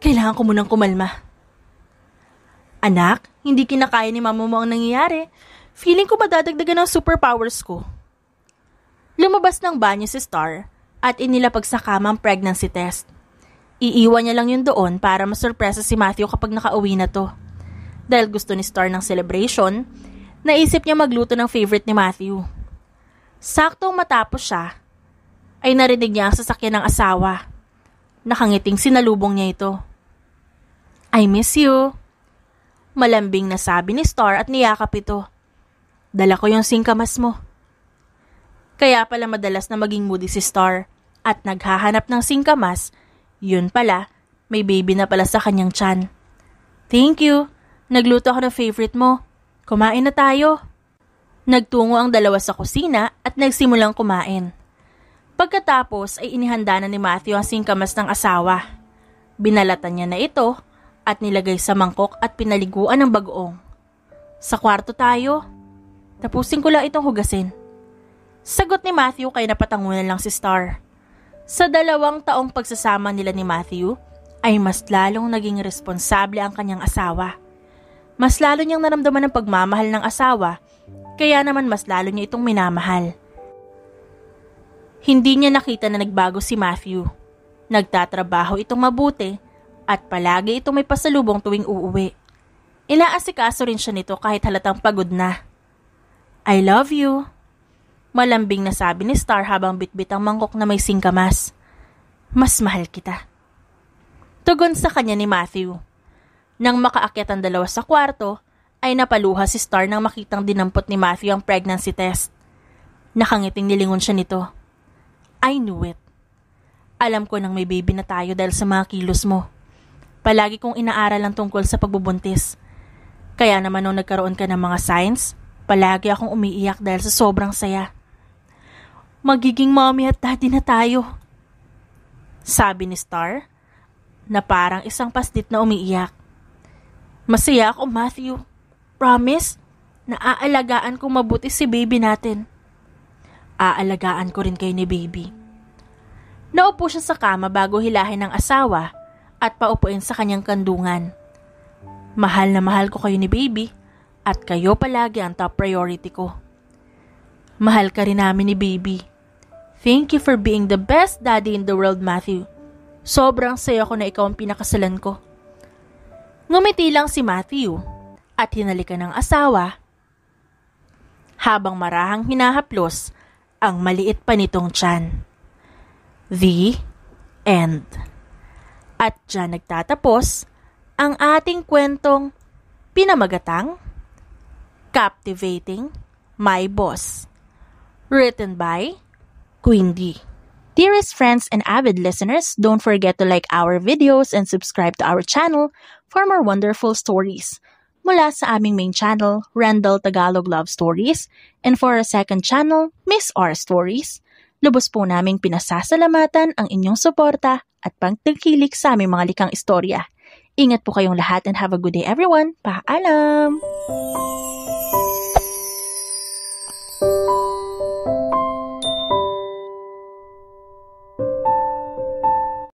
Kailangan ko munang kumalma. Anak, hindi kinakaya ni mama mo ang nangyayari. Feeling ko madadagdagan ng superpowers ko. Lumabas ng banyo si Star at inilapag sa kama ang pregnancy test. Iiwan niya lang yun doon para masurpresa si Matthew kapag nakauwi na to. Dahil gusto ni Star ng celebration, naisip niya magluto ng favorite ni Matthew. Saktong matapos siya, ay narinig niya ang sasakyan ng asawa. Nakangiting sinalubong niya ito. I miss you. Malambing na sabi ni Star at niyakap ito. Dala ko yung singkamas mo. Kaya pala madalas na maging moody si Star at naghahanap ng singkamas, yun pala, may baby na pala sa kanyang tiyan. Thank you. Nagluto ako ng favorite mo. Kumain na tayo. Nagtungo ang dalawa sa kusina at nagsimulang kumain. Pagkatapos ay inihanda na ni Matthew ang singkamas ng asawa. Binalatan niya na ito at nilagay sa mangkok at pinaliguan ng bagoong. Sa kwarto tayo. Tapusin ko lang itong hugasin. Sagot ni Matthew kaya napatangunan lang si Star. Sa 2 taong pagsasama nila ni Matthew ay mas lalong naging responsable ang kanyang asawa. Mas lalo niyang naramdaman ang pagmamahal ng asawa, kaya naman mas lalo niya itong minamahal. Hindi niya nakita na nagbago si Matthew. Nagtatrabaho itong mabuti at palagi itong may pasalubong tuwing uuwi. Inaasikaso rin siya nito kahit halatang pagod na. I love you. Malambing na sabi ni Star habang bitbit ang mangkok na may singkamas. Mas mahal kita. Tugon sa kanya ni Matthew. Nang makaakyat ang dalawa sa kwarto, ay napaluha si Star nang makitang dinampot ni Matthew ang pregnancy test. Nakangiting nilingon siya nito. I knew it. Alam ko nang may baby na tayo dahil sa mga kilos mo. Palagi kong inaaral ang tungkol sa pagbubuntis. Kaya naman nung nagkaroon ka ng mga signs, palagi akong umiiyak dahil sa sobrang saya. Magiging mommy at daddy na tayo. Sabi ni Star, na parang isang pastit na umiiyak. Masaya ako, Matthew. Promise, na aalagaan kong mabuti si baby natin. Aalagaan ko rin kayo ni baby. Naupo siya sa kama bago hilahin ng asawa at paupuin sa kanyang kandungan. Mahal na mahal ko kayo ni baby at kayo palagi ang top priority ko. Mahal ka rin namin ni baby. Thank you for being the best daddy in the world, Matthew. Sobrang saya ko na ikaw ang pinakasalan ko. Ngumiti lang si Matthew at hinalikan ng asawa habang marahang hinahaplos ang maliit pa nitong tiyan. The end. At dyan nagtatapos ang ating kwentong pinamagatang, Captivating My Boss. Written by Queen D. Dearest friends and avid listeners, don't forget to like our videos and subscribe to our channel for more wonderful stories. Mula sa aming main channel, Randall Tagalog Love Stories, and for our second channel, Miss R Stories, lubos po naming pinasasalamatan ang inyong suporta at pagtangkilik sa aming mga likang istorya. Ingat po kayong lahat and have a good day everyone. Paalam!